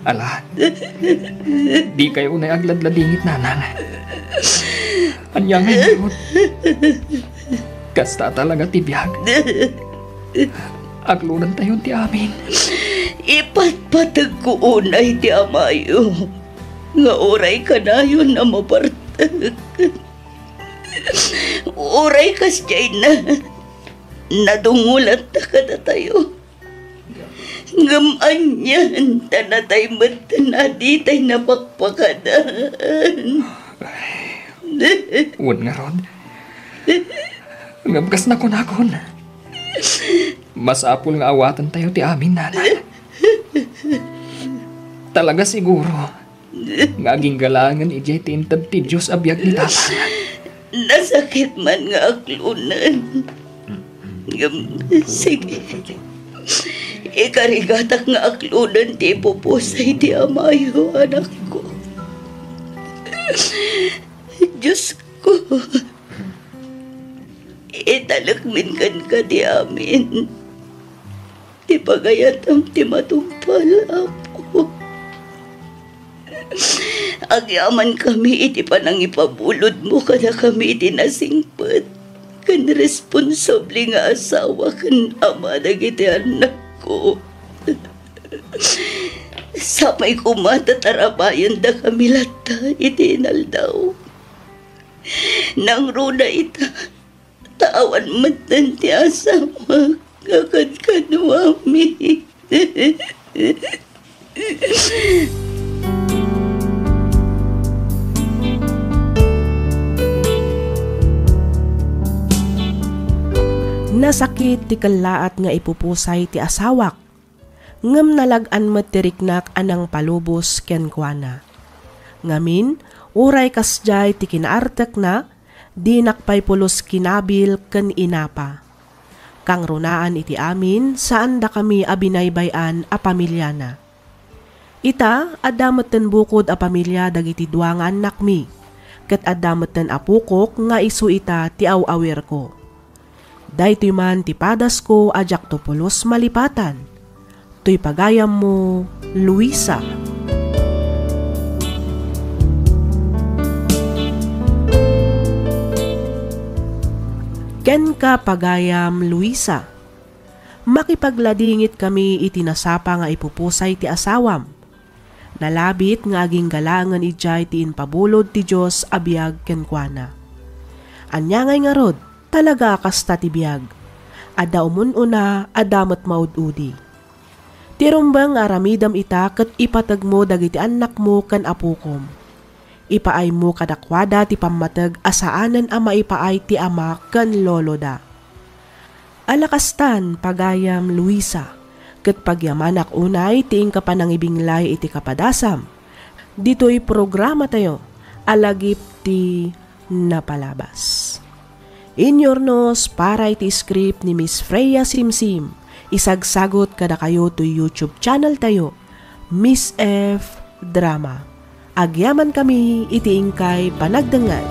Ala, di kayo unay agladladingit nanang. Anya nga yun. Kasta talaga ti biyag. Aglunan tayo ti amin. Ipatpatag ko unay ti amayo. Nga oray ka na yun na mapartag. Oray kas jay na. Nadungulat na ka na tayo. Ngaman yan, tanatay matan aditay napakpakadaan. Uwan nga ron. Ngamkas na kunakon. Masapul nga awatan tayo ti amin, nanay. Talaga siguro. Ngaging galangan ijay tintad ti Diyos abiyag ni tata. Nasakit man nga aklunan. Sige. Ikarigatak nga aklunan ti pupusay ti amayo, anak ko. Diyos ko. Italakmin kan ka di amin. Ti pagayatam ti matumpal, Apo. Agyaman kami iti panang ipabulod mo kada kami iti nasingpet. Kan responsable nga asawa kan ama dagiti anak ko. Samay kumatatarabayan da kami lata iti inaldaw. Nang runa ita, tawan matan ti asawa kakad kanuami. Nasakit ti kalaat nga ipupusay ti asawak. Ngem nalagan met ti riknak anang palubos ken kuana. Ngamin, uray kasjay ti kinaartek na, di nakpay pulos kinabil ken inapa. Kang runaan iti amin, saan da kami abinaybayan a pamilya na. Ita, adameten bukod a pamilya dagiti duangan nakmi, ket adameten apukok nga isu ita ti aw-awer ko. Daytoy man ti padas ko ajak to pulos malipatan. To'y pagayam mo, Luisa. Ken ka pagayam, Luisa. Makipagladingit kami itinasapa nga ipupusay ti asawam. Nalabit nga aging galangan ijay ti inpabulod ti Diyos abiyag ken kuana. Anya ngay nga rod, talaga kasta ti biyag. Ada umununa, adamot maududi. Tirumbang aramidam ita ket ipatag mo dagiti anak mo ken apukom. Ipaay mo kadakwada ti pammatag asaanan a maipaay ti ama ken lolo da. Alakastan pagayam, Luisa, ket pagyamanak unay ti ingkapanangibinglay iti kapadasam. Dito'y programa tayo, alagip ti napalabas. Inyornos para iti script ni Miss Freya Simsim. Isagsagot kada kayo to YouTube channel tayo, Miss F Drama. Agyaman kami iti ingkay panagdangan.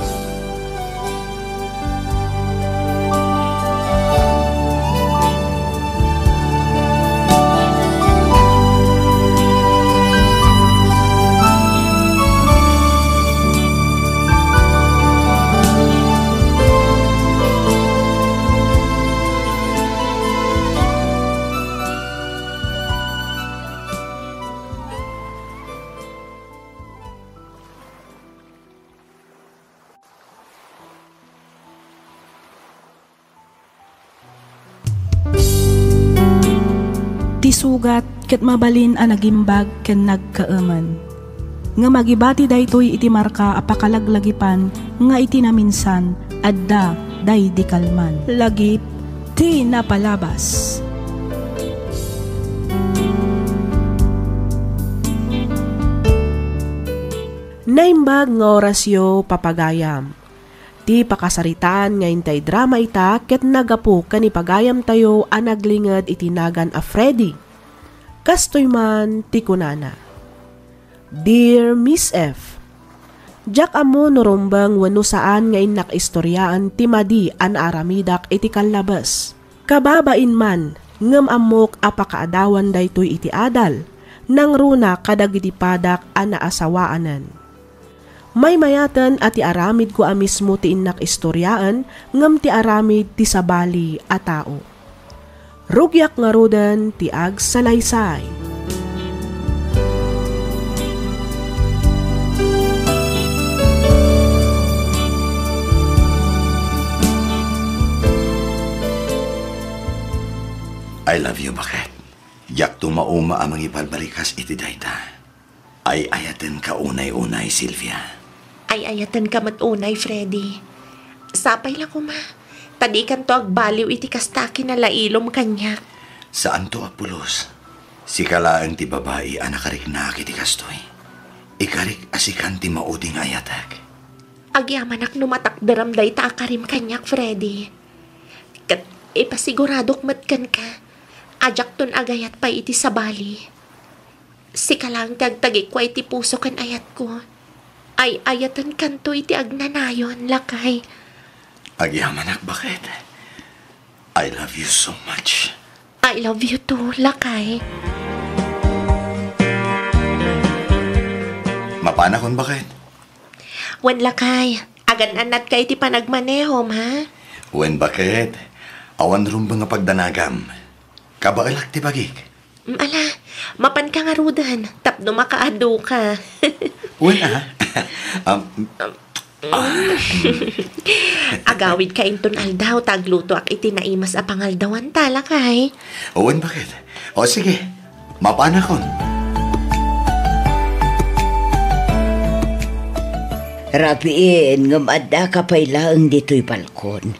isugat ket mabalin a nagimbag ken nagkaemen. Nga magibati daytoy iti marka a pakalaglagipan nga iti naminsan adda day di kalman. Lagip ti napalabas. Naimbag nga orasyo papagayam. Ti pakasaritaan nga intay drama ita ket nagapu kani pagayam tayo a naglinged iti nagan a Freddy. Kastoy man ti kunana. Dear Miss F, Jack amo nurumbang wano saan nga inak istoryaan ti madi an aramidak iti kanlabas. Kababain man ngem amok apakaadawan daytoy iti adal nang runa kadagiti padak an naasawaanan. May mayatan at ti aramid ko amismo ti inak istoryaan ngem ti aramid ti sabali a tao. Rugyak nga rodan ti ag salaysay. I love you, bakit? Yak tumauma amang ipalbalikas iti dayta. Ay ayaten ka unay-unay, Sylvia. Ay ayatan ka matunay, Freddy. Sapay lang kuma. Tadi kan to agbaliw iti kastaki na lailom kanyak. Saan to apulos? Si kalaan ti babae anakarik na iti kastoy. Ikarik asikan ti mauding ayatak. Agyaman ak numatak daramday ta akarim kanyak, Freddy. Kat ipasiguradok matkan ka. Ajak ton agayat pa iti sabali. Si kalang tagtagi ko iti puso kan ayat ko. Ay ayatan kanto iti agnanayon, lakay. Agyamanak, bakit? I love you so much. I love you too, lakay. Mapana kon, bakit? Wen lakay, agan-anat ka iti panagmanehom, ha? Wen, bakit? Awan rumba nga pagdanagam. Kabaalak ti bagik. Ala, mapan ka nga rudan. Tapno makaado ka. Wen, Agawid ka inton aldaw, tagluto ak iti naimas a pangaldawan talakay. Wen, bakit? O sige, mapana kon. Rapiin, ngam adda ka pailaang dito'y balkon.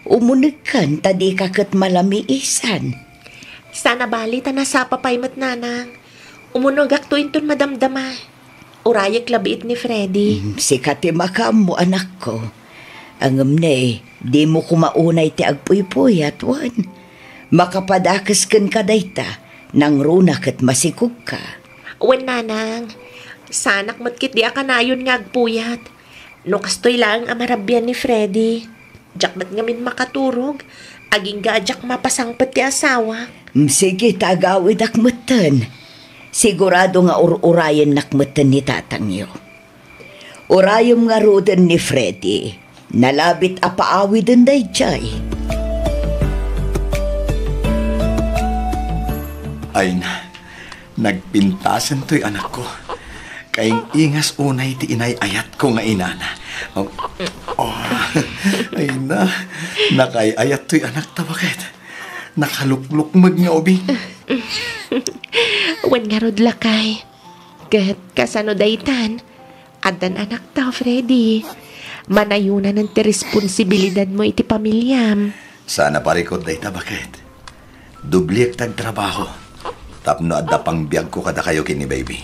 Umunig kan, tadi kakat malamiisan. Sana bali ta nasapa pay mat nanang. Umunog ak to inton madamdama. Urayak labiit ni Freddy. Sikati makam mo, anak ko. Angam na di mo kumaunay ti agpuy-puy at wan. Makapadakas kan kadayta, nang runak at masikog ka. Wen nanang, sanak matkit di akanayon nga agpuyat. No kastoy lang amarabyan ni Freddy. Jak mat ngamin makaturog. Aging gajak mapasangpet ti asawa. Sige, tagawid akmatan. Sigurado nga urayan nakmatan ni tatangyo. Urayom nga rodan ni Freddy. Nalabit apaawid day jay. Ay na, nagpintasan to'y anak ko. Kaing ingas unay ti inay ayat ko nga inana. Ay na, nakayayat to'y anak ta, bakit? Nakaluklukmag nga ubing. Wan nga rod lakay. Kat kasano daytan. Adan anak ta, Freddy. Manayunan ng ti responsibilidad mo iti pamilyam. Sana parikod dayta, bakit? Dubliek tagtrabaho. Tapno adda pang biyag ko kada kayo kini baby.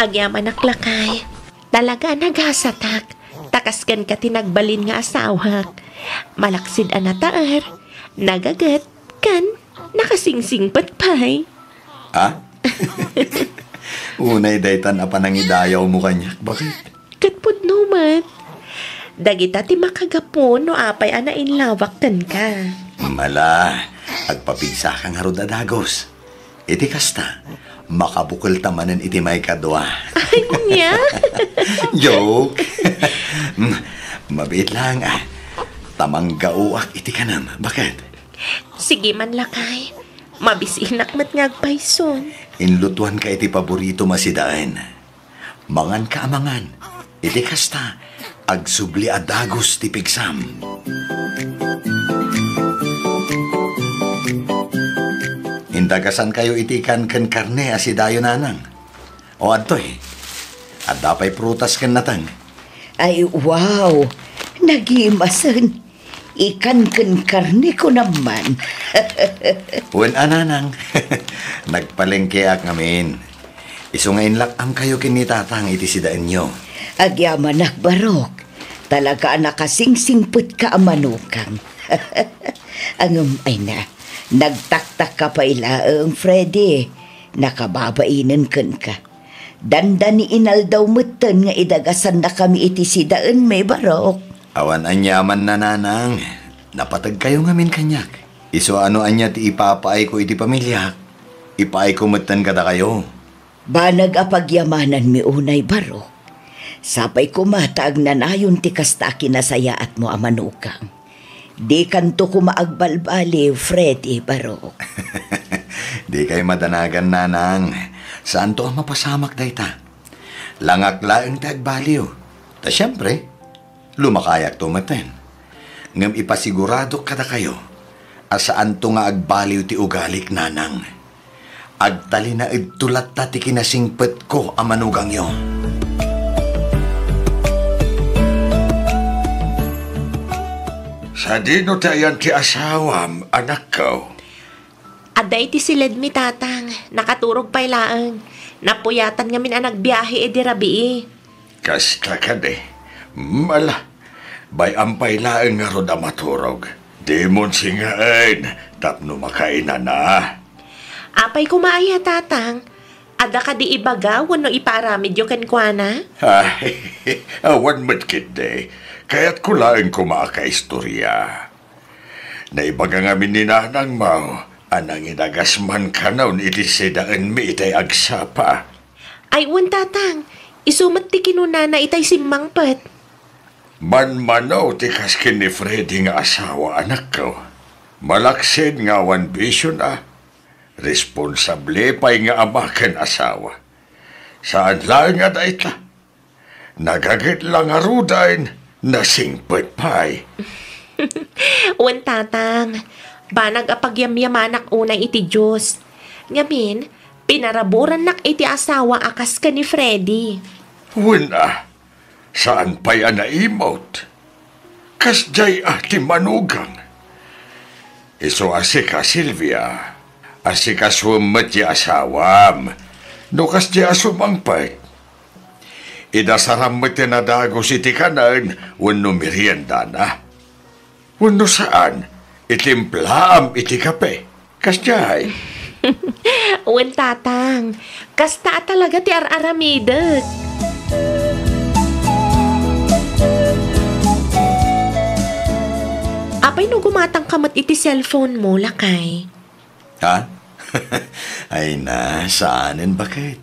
Agyam anak lakay. Talaga naghasatak. Takaskan ka tinagbalin nga asawak. Malaksid anataar. Nagagat kan. Nakasingsing patpay. Ha? Unay daytan apa nang idayaw mo kanya. Bakit? Katpud numat. Dagita ti makagapon no apay ana inlawaktan ka. Mala, agpapigsa kang harod na dagos. Iti kasta, makabukol tamanan iti may kadwa. Ay, niya? Joke. Mabait lang Tamang gauak iti kanam. Bakit? Sige man lakay. Mabisinak mat ngagpayson. Inlutuan ka iti paborito masidaan. Mangan ka amangan. Iti kasta, agsubli adagos ti pigsam. Indagasan kayo itikan ken karne asidayo nanang. O adtoy. At dapay prutas ken natang. Ay, wow! Nagimasan. Ikan ken karne ko naman. Wen ananang. Nagpalengke ak ngamin. Isungain lakam kayo kinitatang iti sidaan nyo. Agyaman Barok. Talaga nakasingsingput ka amanukang. Angam ay na. Nagtaktak ka pa ilaang Freddy. Nakababainan kan ka. Dandani inaldaw mutan nga idagasan na kami iti sidaan may Barok. Awan anyaman na nanang. Napatag kayo ngamin kanyak. Iso ano anya ti ipapaay ko iti pamilya. Ipaay ko mutan kada kayo. Banag apagyamanan mi unay Barok. Sapay kumatag na nayon ti kasta kinasayaat mo amanukang. Di kanto kumaagbalbali, Freddy Barok. Di kayo madanagan nanang. Saan to ang mapasamak dayta? Langak-laeng tagbaliw. Ta siyempre, lumakayak tumaten. Ngam ipasigurado kada kayo. Asaan to nga agbaliw ti ugalik nanang. Agtali na idtulat ta ti kinasingpet ko amanugang yo. Sa dino tayan ti asawam, anak ko. Aday ti silid mi tatang, nakaturog pa ilaang. Napuyatan nga min ang nagbiyahe edi rabii. Kasta ka de. Mala, bay ampay laeng nga roda maturog. Di mon singain, tapno makaina na. Apay kumaya tatang, ada ka di ibagaw no iparamid yo kenkwana? Ay, awan matkit de. Kaya't ko laeng kumakaistorya. Naibaga nga min ni nanang mau, anang inagas man kanaw iti sedaan mi itay agsapa. Ay un tatang, isumat ti kinunana itay simmangpet. Manmanaw ti kaskin ni Freddy nga asawa anak ko. Malaksid nga wan bisyon Responsable pa'y nga amakan asawa. Saan lang nga daita? Nagagit lang arudain, nasingpet pa'y. Un tatang, banag apagyamyamanak unay iti Diyos. Ngamin, pinaraburan nak iti asawa akas ka ni Freddy. Wala, saan pa'y anaimot? Kasjay ati manugang. Iso asika Silvia, asika sumat di asawam, no kasjay asumangpay. Idasaram mo tinadagos iti kanan, wano merienda na. Wano saan, itimplaam iti kape. Kasjay. Un tatang, kasta talaga ti ar-aramidet. Apay no gumatang kamat iti cellphone mo, lakay? Ha? Ay na, saanin bakit?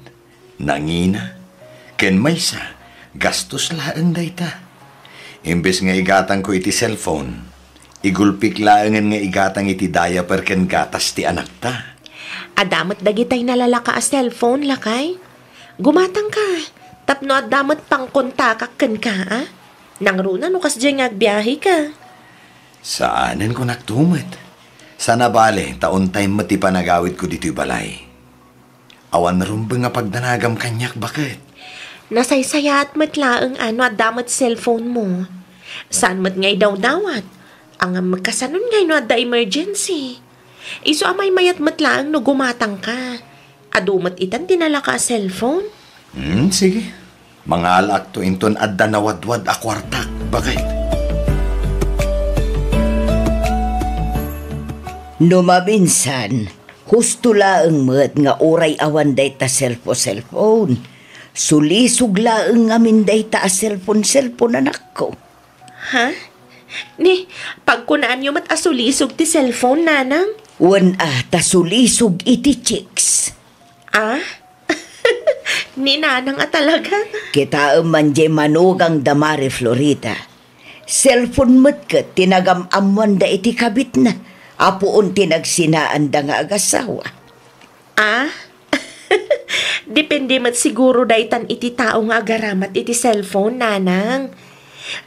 Nangina. Ken maysa, gastos laang dayta. Imbes nga igatang ko iti cellphone, igulpik laangan nga igatang iti diaper ken gatas ti anak ta. Adamot dagitay nalalaka a cellphone, lakay? Gumatang ka, tapno adamot pang kontakak ken ka, Nangruna no kas dyan agbiyahe ka. Saanin ko naktumat? Sana bale, taon time mati panagawid ko dito'y balay. Awan rumbang nga pagdanagam kanyak, bakit? Nasaysaya at matlaang at damot cellphone mo. Saan mat ngay daw-dawat? Ang magkasanon ngay no at da emergency. Iso amay mayat matlaang no gumatang ka. Adumat itan tinala ka cellphone? Sige. Mga alak to inton adda nawadwad a kwartak, bakit? No mabinsan, husto laeng met nga oray awan day ta cellphone. Sulisog laeng amin day ta a cellphone anak ko. Ha? Ni, pagkunaan yung matasulisog ti cellphone, nanang? Wan ta sulisog iti chicks. Ah? Ni nanang talaga? Kita manje manugang damari Florida. Cellphone met ka tinagam-amwan da iti kabit na. Apoon tinagsinaan da nga agasawa. Ah? Depende mat siguro daytan iti tao nga agaramat iti cellphone, nanang.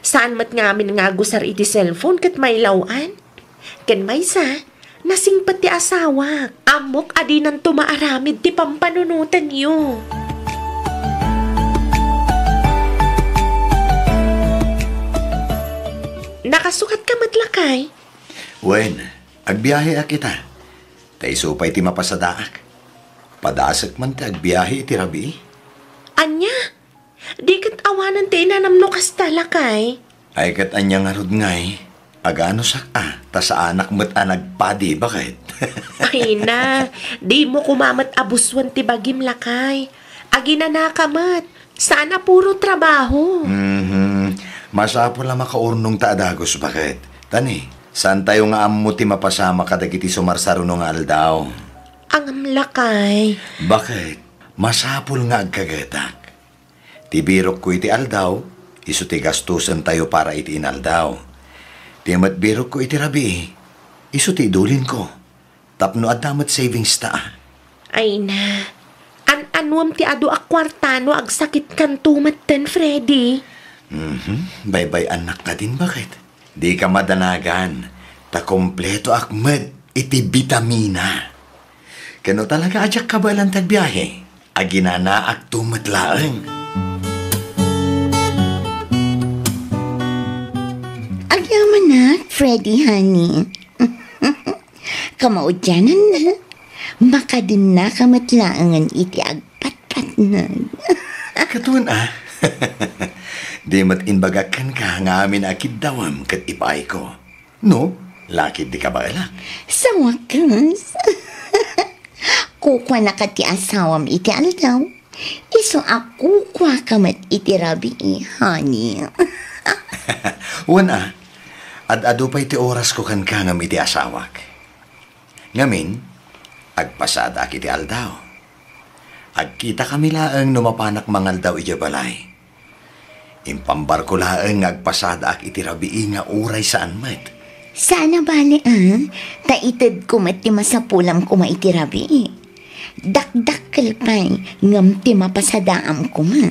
Saan mat ngamin nga gusar iti cellphone kat may lawan? Ken maysa, Nasingpat ti asawa. Amok adinan tumaaramid ti pampanunutan niyo. Nakasukat ka matlakay? Wen, agbiyahe a kita. Taiso pa'y ti mapasadaak. Padasak man ti agbiyahe iti rabi. Anya? Di kat awanan ti inanamno kas talakay? Ay kat anyang arod ngay. Agano saka, ta sa anak mo't nagpadi, bakit? Ay na, di mo kumamat abuswan ti bagim lakay. Agi na nakamat, sana puro trabaho. Masapo lang makaurnong taadagos, bakit? Tani, saan tayo nga amo ti mapasama kadagiti sumarsaro nga aldaw? Ang lakay. Bakit? Masapol nga agkagatak. Tibirok ko iti aldaw, iso ti gastusan tayo para iti inaldaw. Ti matbirok ko iti rabi, iso ti idulin ko. Tapno at damat savings ta. Ay na, an-anuam ti adu akwartano agsakit kan tumatten, Freddy. Bye-bye anak ka din, bakit? Di ka madanagan. Ta kompleto akmed iti vitamina. Kano talaga adyak ka ba lang tagbiyahe? Aginana ak tumatlaang. Agyaman na, Freddy, honey. Kamaudyanan na. Makadin na kamatlaangan iti agpat-pat na. Katuan Di mat inbagakan ka nga amin akid dawam kat ipay ko. No? Lakid di ka ba alak? Sa wakas. Kukwa na ka ti asawam iti aldaw. Iso ako kwa kamat iti rabi, honey. Wana, ad-ado pa iti oras ko kan ngam iti asawak. Ngamin, agpasada ak iti aldaw. Agkita kami laang numapanak mangaldaw iti balay. Impambar ko laang agpasada ak iti rabii nga uray saan mat. Sana bali, taitid ko mat ti masapulam ko maiti rabii. Dakdakkel pa'y ngam ti mapasadaam ko ma.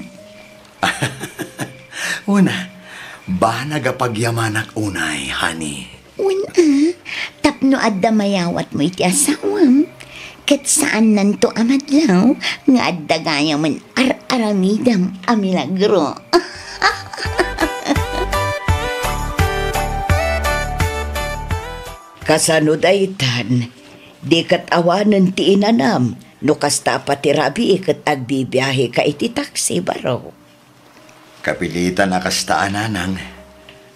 Una, ba nagapagyamanak unay, honey? Una, tapno adda mayawat mo iti asawam. Ket saan nanto amadlaw nga adda gaya man aramidam a milagro. Kasano daytan, di kat awanan ti inanam, no kasta pati rabi ikat agbibiyahe ka iti taksi baro. Kapilitan na kasta ananang.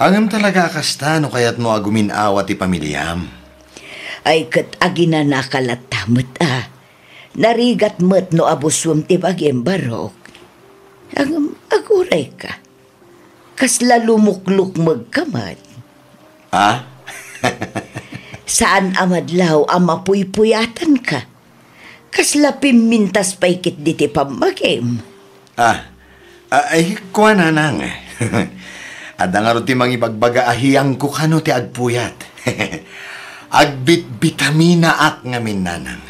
Angam talaga kasta no kaya't mo aguminawa ti pamilyam. Ay kat agina nakalatamot Narigat met no abuswam ti bagim barok. Angam aguray ka. Kasla lumukluk magkamat. Saan amadlaw ang mapuypuyatan ka? Kasla pimintas paikit diti pamagim. Ay, kuha na nang. Ada nga rin ti mangibagbaga ahiyang ko kano ti agpuyat. Agbit vitamina ak ngamin nanang.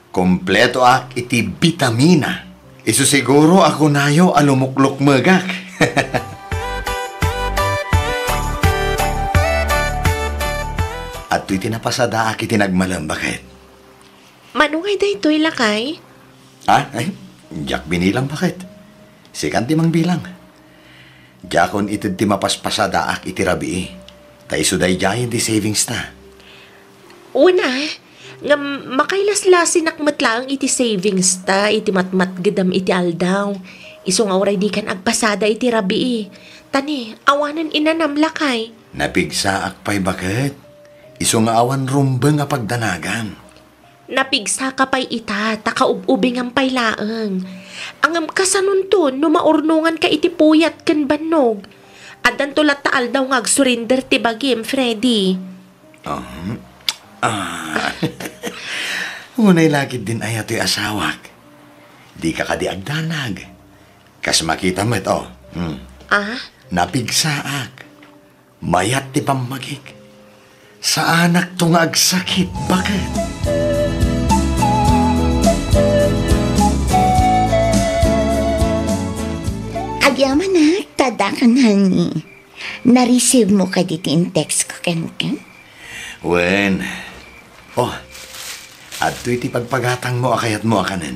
Kompleto ak iti vitamina. Isu siguro ako nayo alumuklok magak. At to'y tinapasada ak iti nagmalam, bakit? Manungay da ito'y lakay? Ay, diyak binilang, bakit? Sikan ti mang bilang. Diyakon itid ti mapaspasada ak iti rabii. Taiso day jayan ti savings na. Una, nga makailaslasin akmatlaang iti savings ta, iti matmat gedam iti aldaw. Iso nga oray di kan agpasada iti rabii. Tani, awanan inanam lakay. Napigsa ak pa'y bakit? Iso nga awan rumbeng nga pagdanagan. Napigsa ka pa'y ita, takaububing ang paylaang. Ang kasanunton, no maurnungan ka iti puyat ken bannog. Adan tulat taal daw nga surrender ti bagim, Freddy. Unay lakid din ay ato'y asawak. Di ka kadi agdanag. Kas makita mo ito. Napigsaak. Mayat ti pamagik. Sa anak to nga agsakit. Bakit? Agyaman na, tadakan honey. Na-receive mo ka dito in text ko, Ken? Wen, Oh, at iti pagpagatang mo akayat mo akanan.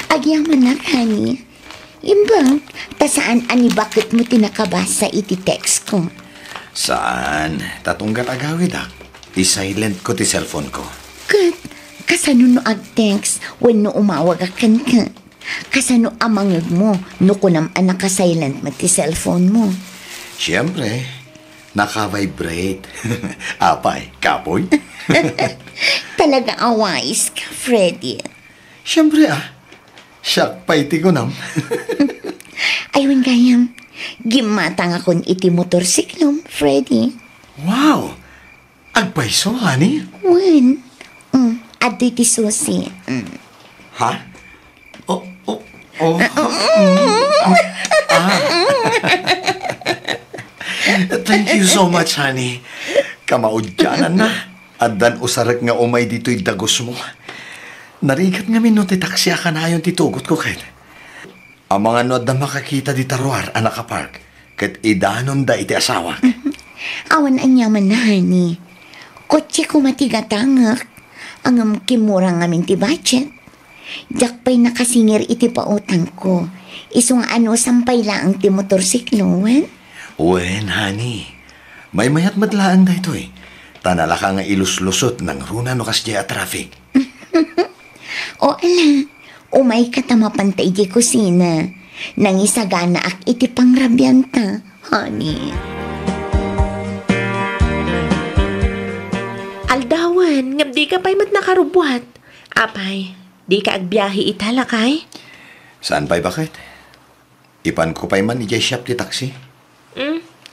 Agyaman na, honey. Imbang, tasaan ani bakit mo tinakabasa iti text ko? Saan? Tatunggat agawid ak. I-silent ko ti cellphone ko. Kat, kasano no ag-text when no umawag akan ka? Kasano amangag mo no kunam anak ka-silent mo ti cellphone mo? Siyempre, naka-vibrate. Apay, kapoy. Talaga awais ka, Freddy. Siyempre siyak pa iti ko nam. Ayun gayam, gimatang akon iti motorsiklom, Freddy. Wow! Agpaiso, honey? Wen, adto iti susi. Ha? Oh. Thank you so much, honey. Kamaudyanan na. Addan usarak nga umay dito'y dagos mo. Narigat nga min no ti taksya ka na yung titugot ko kahit. Ang mga no da makakita di taruar anak ka park. Kahit idanon da iti asawa. Awan anyaman na, honey. Kotse ko matigatangak. Ang kimurang ngamin ti budget. Diyak pa'y nakasingir iti pautang ko. Isong ano sampay lang ti motorsiklo, wen? Wen, honey. May mayat madlaan da ito eh. Tanala ka nga ilus-lusot ng runa no kasya traffic. O ala, umay katamapantay di kusina. Nang isagana ak iti pangrabyanta, honey. Aldawan, ngam di ka pa'y mat nakarubuhat. Apay, di ka agbiyahe italakay? Saan pa'y bakit? Ipan ko pa'y man ijay shop ti taxi.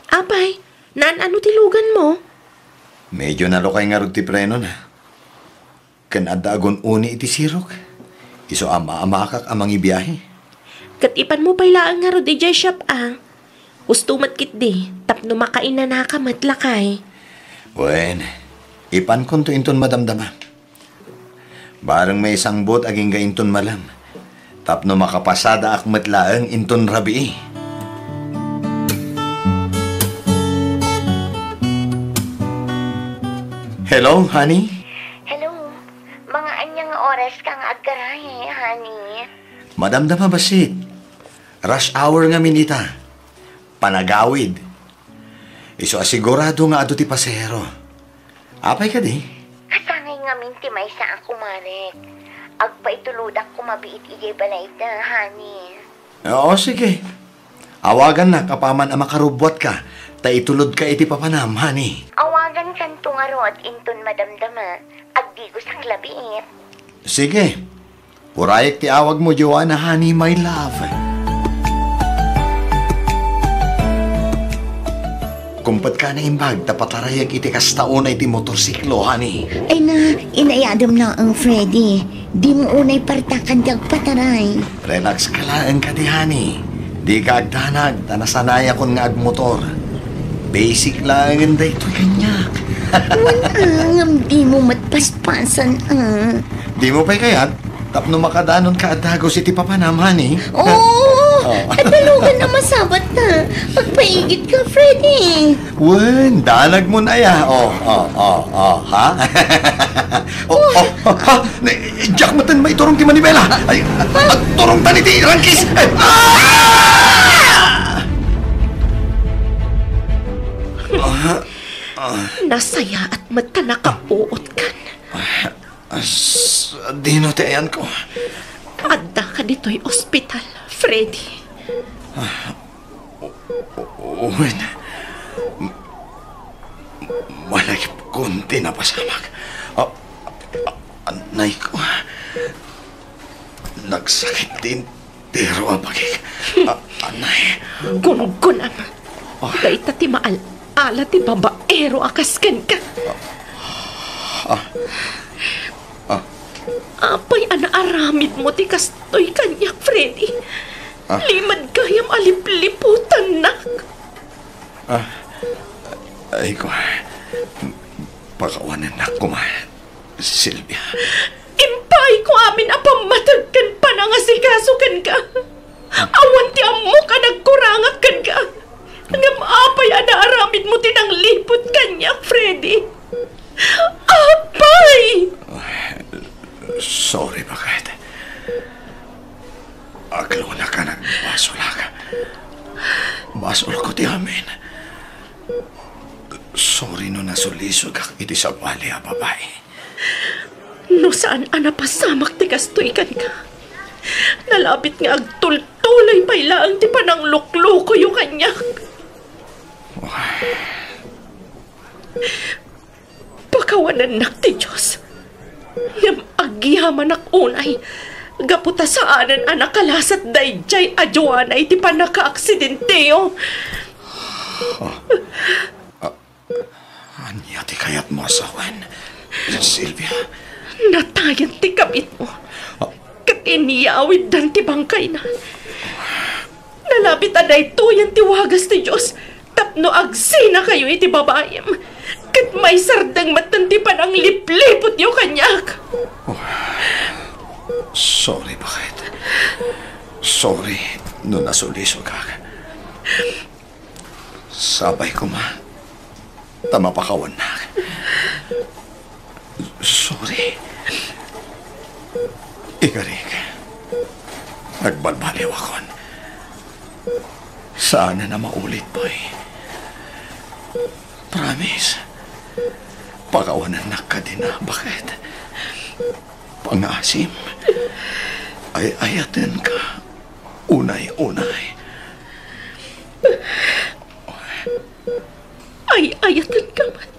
Apay, ano tilugan mo? Medyo nalokay nga rod ti preno na. Kanadagon uni iti sirok. Iso ama-amakak amang ibiyahe. Kat ipan mo pa'y laang nga ro di jay shop Ustumat kit di, tapno makain na nakamat lakay. Wen, ipan kon to inton madamdama. Barang may isang bot aging ga inton malam. Tapno makapasada akmat laang inton rabi. Hello, honey? Hello, mga anyang oras kang agkarahe, honey. Madamdama basit. Rush hour nga minita. Panagawid. Iso asigurado nga ado ti pasero. Apay ka di? Kasangay nga minti may sa ako, Marek. Agpaituludak ko mabiit ijay balay na, honey. Oo, sige. Awagan na kapaman ang makarubwat ka. Ta itulod ka iti papanam, honey. Awagan kan tungarot inton madamdama. Agdigos ang labiit. Sige. Urayak ti awag mo, Joanna, honey, my love. Kumpat ka na imbag, tapatarayak iti kastaunay ti motorsiklo, honey. Ay na, inayadam na ang Freddy. Di mo unay partakan di agpataray. Relax ka lang ka di, honey. Di ka agdanag, tanasanaya kon nga agmotor. Basic lang ang ito'y kanyak. Wanang, di mo matpaspasan, Di mo pa'y kayat? Tapno makadanon ka at dagos iti papanam, honey. Oo! At dalugan na masabat na. Magpaigit ka, Freddy. Wen, dalag mo na ya. Ha? Ha? Jack matan may turong ti manibela. Ay, turong tani ti rangkis. Nasaya at mata nakauot kan. Dino ti ayan ko. Adda ka dito'y ospital, Freddy. Wen, malagip konti na pasamag. Anay ko. Nagsakit din. Pero apagig. Anay. Gungunam. Gaita ti maal-ala ti babaero akaskan ka. Apay anaaramid mo ti kastoy kanyak, Freddy. Limad kayam alipliputan nak. Ay ko. Pakawanan na ko, Silvia. Impay ko amin apamatagkan pa na nga sikasukan ka. Awan ti amo ka nagkurangakan ka. Ngam apay anaaramid mo tinang lipot kanyak, Freddy. Apa! Ay! Sorry, bakit? Aglo na ka nagbasol ka. Basol ko ti amin. Sorry no nasulisog ak iti sa bali a babae. No saan anapasamak ti kastoy kan ka? Nalapit nga agtultuloy pailaang ti panang lukluko yung kanyak. Pakawanan nak ti Diyos. Ngam agyaman ak unay. Gaputa saanan anak kalasat dayjay adjuanay ti panaka-aksidenteo. Anya ti kayat mo asawan, Sylvia? Natayan ti kabit mo. Kat iniyawid dan ti bangkay na. Nalapit aday tuyan ti wagas ti Diyos. Tapno agsina kayo iti babayem. Kat may sardang matantipan ang liplipot yung kanyak. Sorry, bakit? Sorry, no nasuliso ka. Sabay ko ma. Tama pa kawan na. Sorry. Igarik. Nagbalbaliw akon. Sana na maulit, boy. Promise. Pakawanan na ka din na. Bakit? Pangasim. Ay ayatin ka. Unay-unay. Ay ayatan ka man.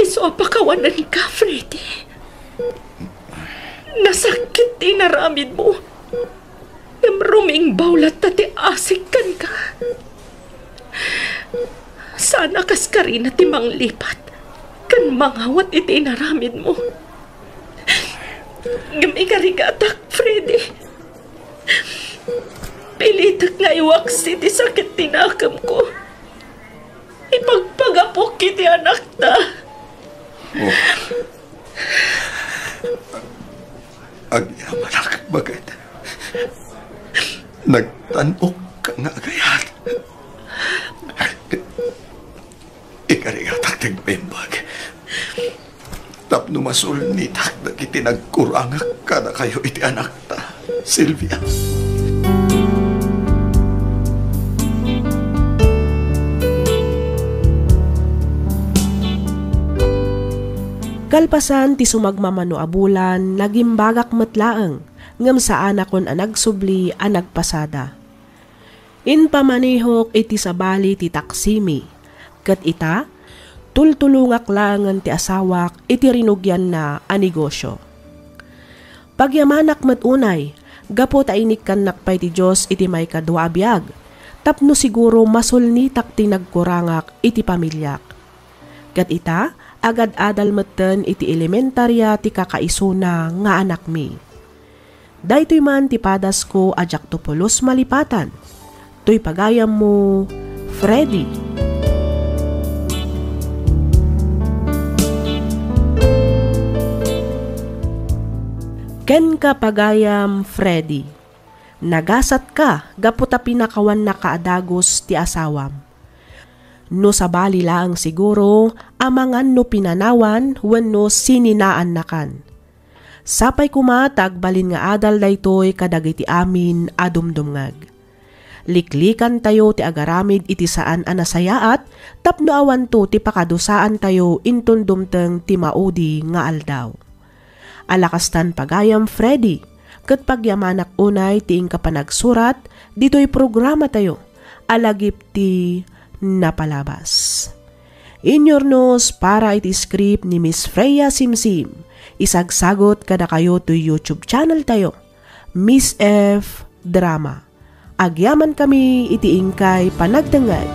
Iso pakawanan ka, Freddy. Nasakit tinaramid mo. Namruming bawlat tati asikkan ka. Sana kas ka rin na timang lipat. Kan mangawat itinaramid mo. Gamikarigatak, Freddy. Pilitak nga iwaksi ti sakit tinakam ko. Ipagpagapok kiti anak ta. Oh. Agyaman ak, bakit? Nagtanok ka nga agayat. Ikarigatak nagbimbag. Tapno masul ni takdak iti nagkurangak ka na kayo iti anak ta, Sylvia. Kalpasan ti sumagmamano abulan, nagimbagak matlaeng, ngam saan akon anagsubli anagpasada. Inpamanihok iti sabali ti taksimi, kat ita, tultulungak langan ti asawak iti rinugyan na anegosyo. Pagyamanak matunay, gapo tainik kan nakpay ti Diyos iti may kadwa abiyag, tapno siguro masulnitak ti nagkurangak iti pamilyak. Kat ita, agad-adal meten iti elementarya ti kakaisuna nga anak mi. Daytoy man ti padas ko ajak to pulos malipatan. Toy pagayam mo, Freddy. Ken ka pagayam, Freddy. Nagasat ka, gaputa pinakawan na kaadagos ti asawam. No sabali lang siguro, amangan no pinanawan, wenno sininaan nakan. Sapay kumatag balin nga adal daytoy kadagiti amin adumdumngag. Liklikan tayo ti agaramid iti saan anasayaat, tapno awan to ti pakadusaan tayo inton dumteng ti maudi nga aldaw. Alakastan pagayam, Freddy, ket pagyamanak unay ti kapanagsurat, dito'y programa tayo, alagip ti napalabas. Inyornos para iti script ni Miss Freya Simsim, isagsagot kada kayo to YouTube channel tayo, Miss F Drama. Agyaman kami iti ingkay panagdangay.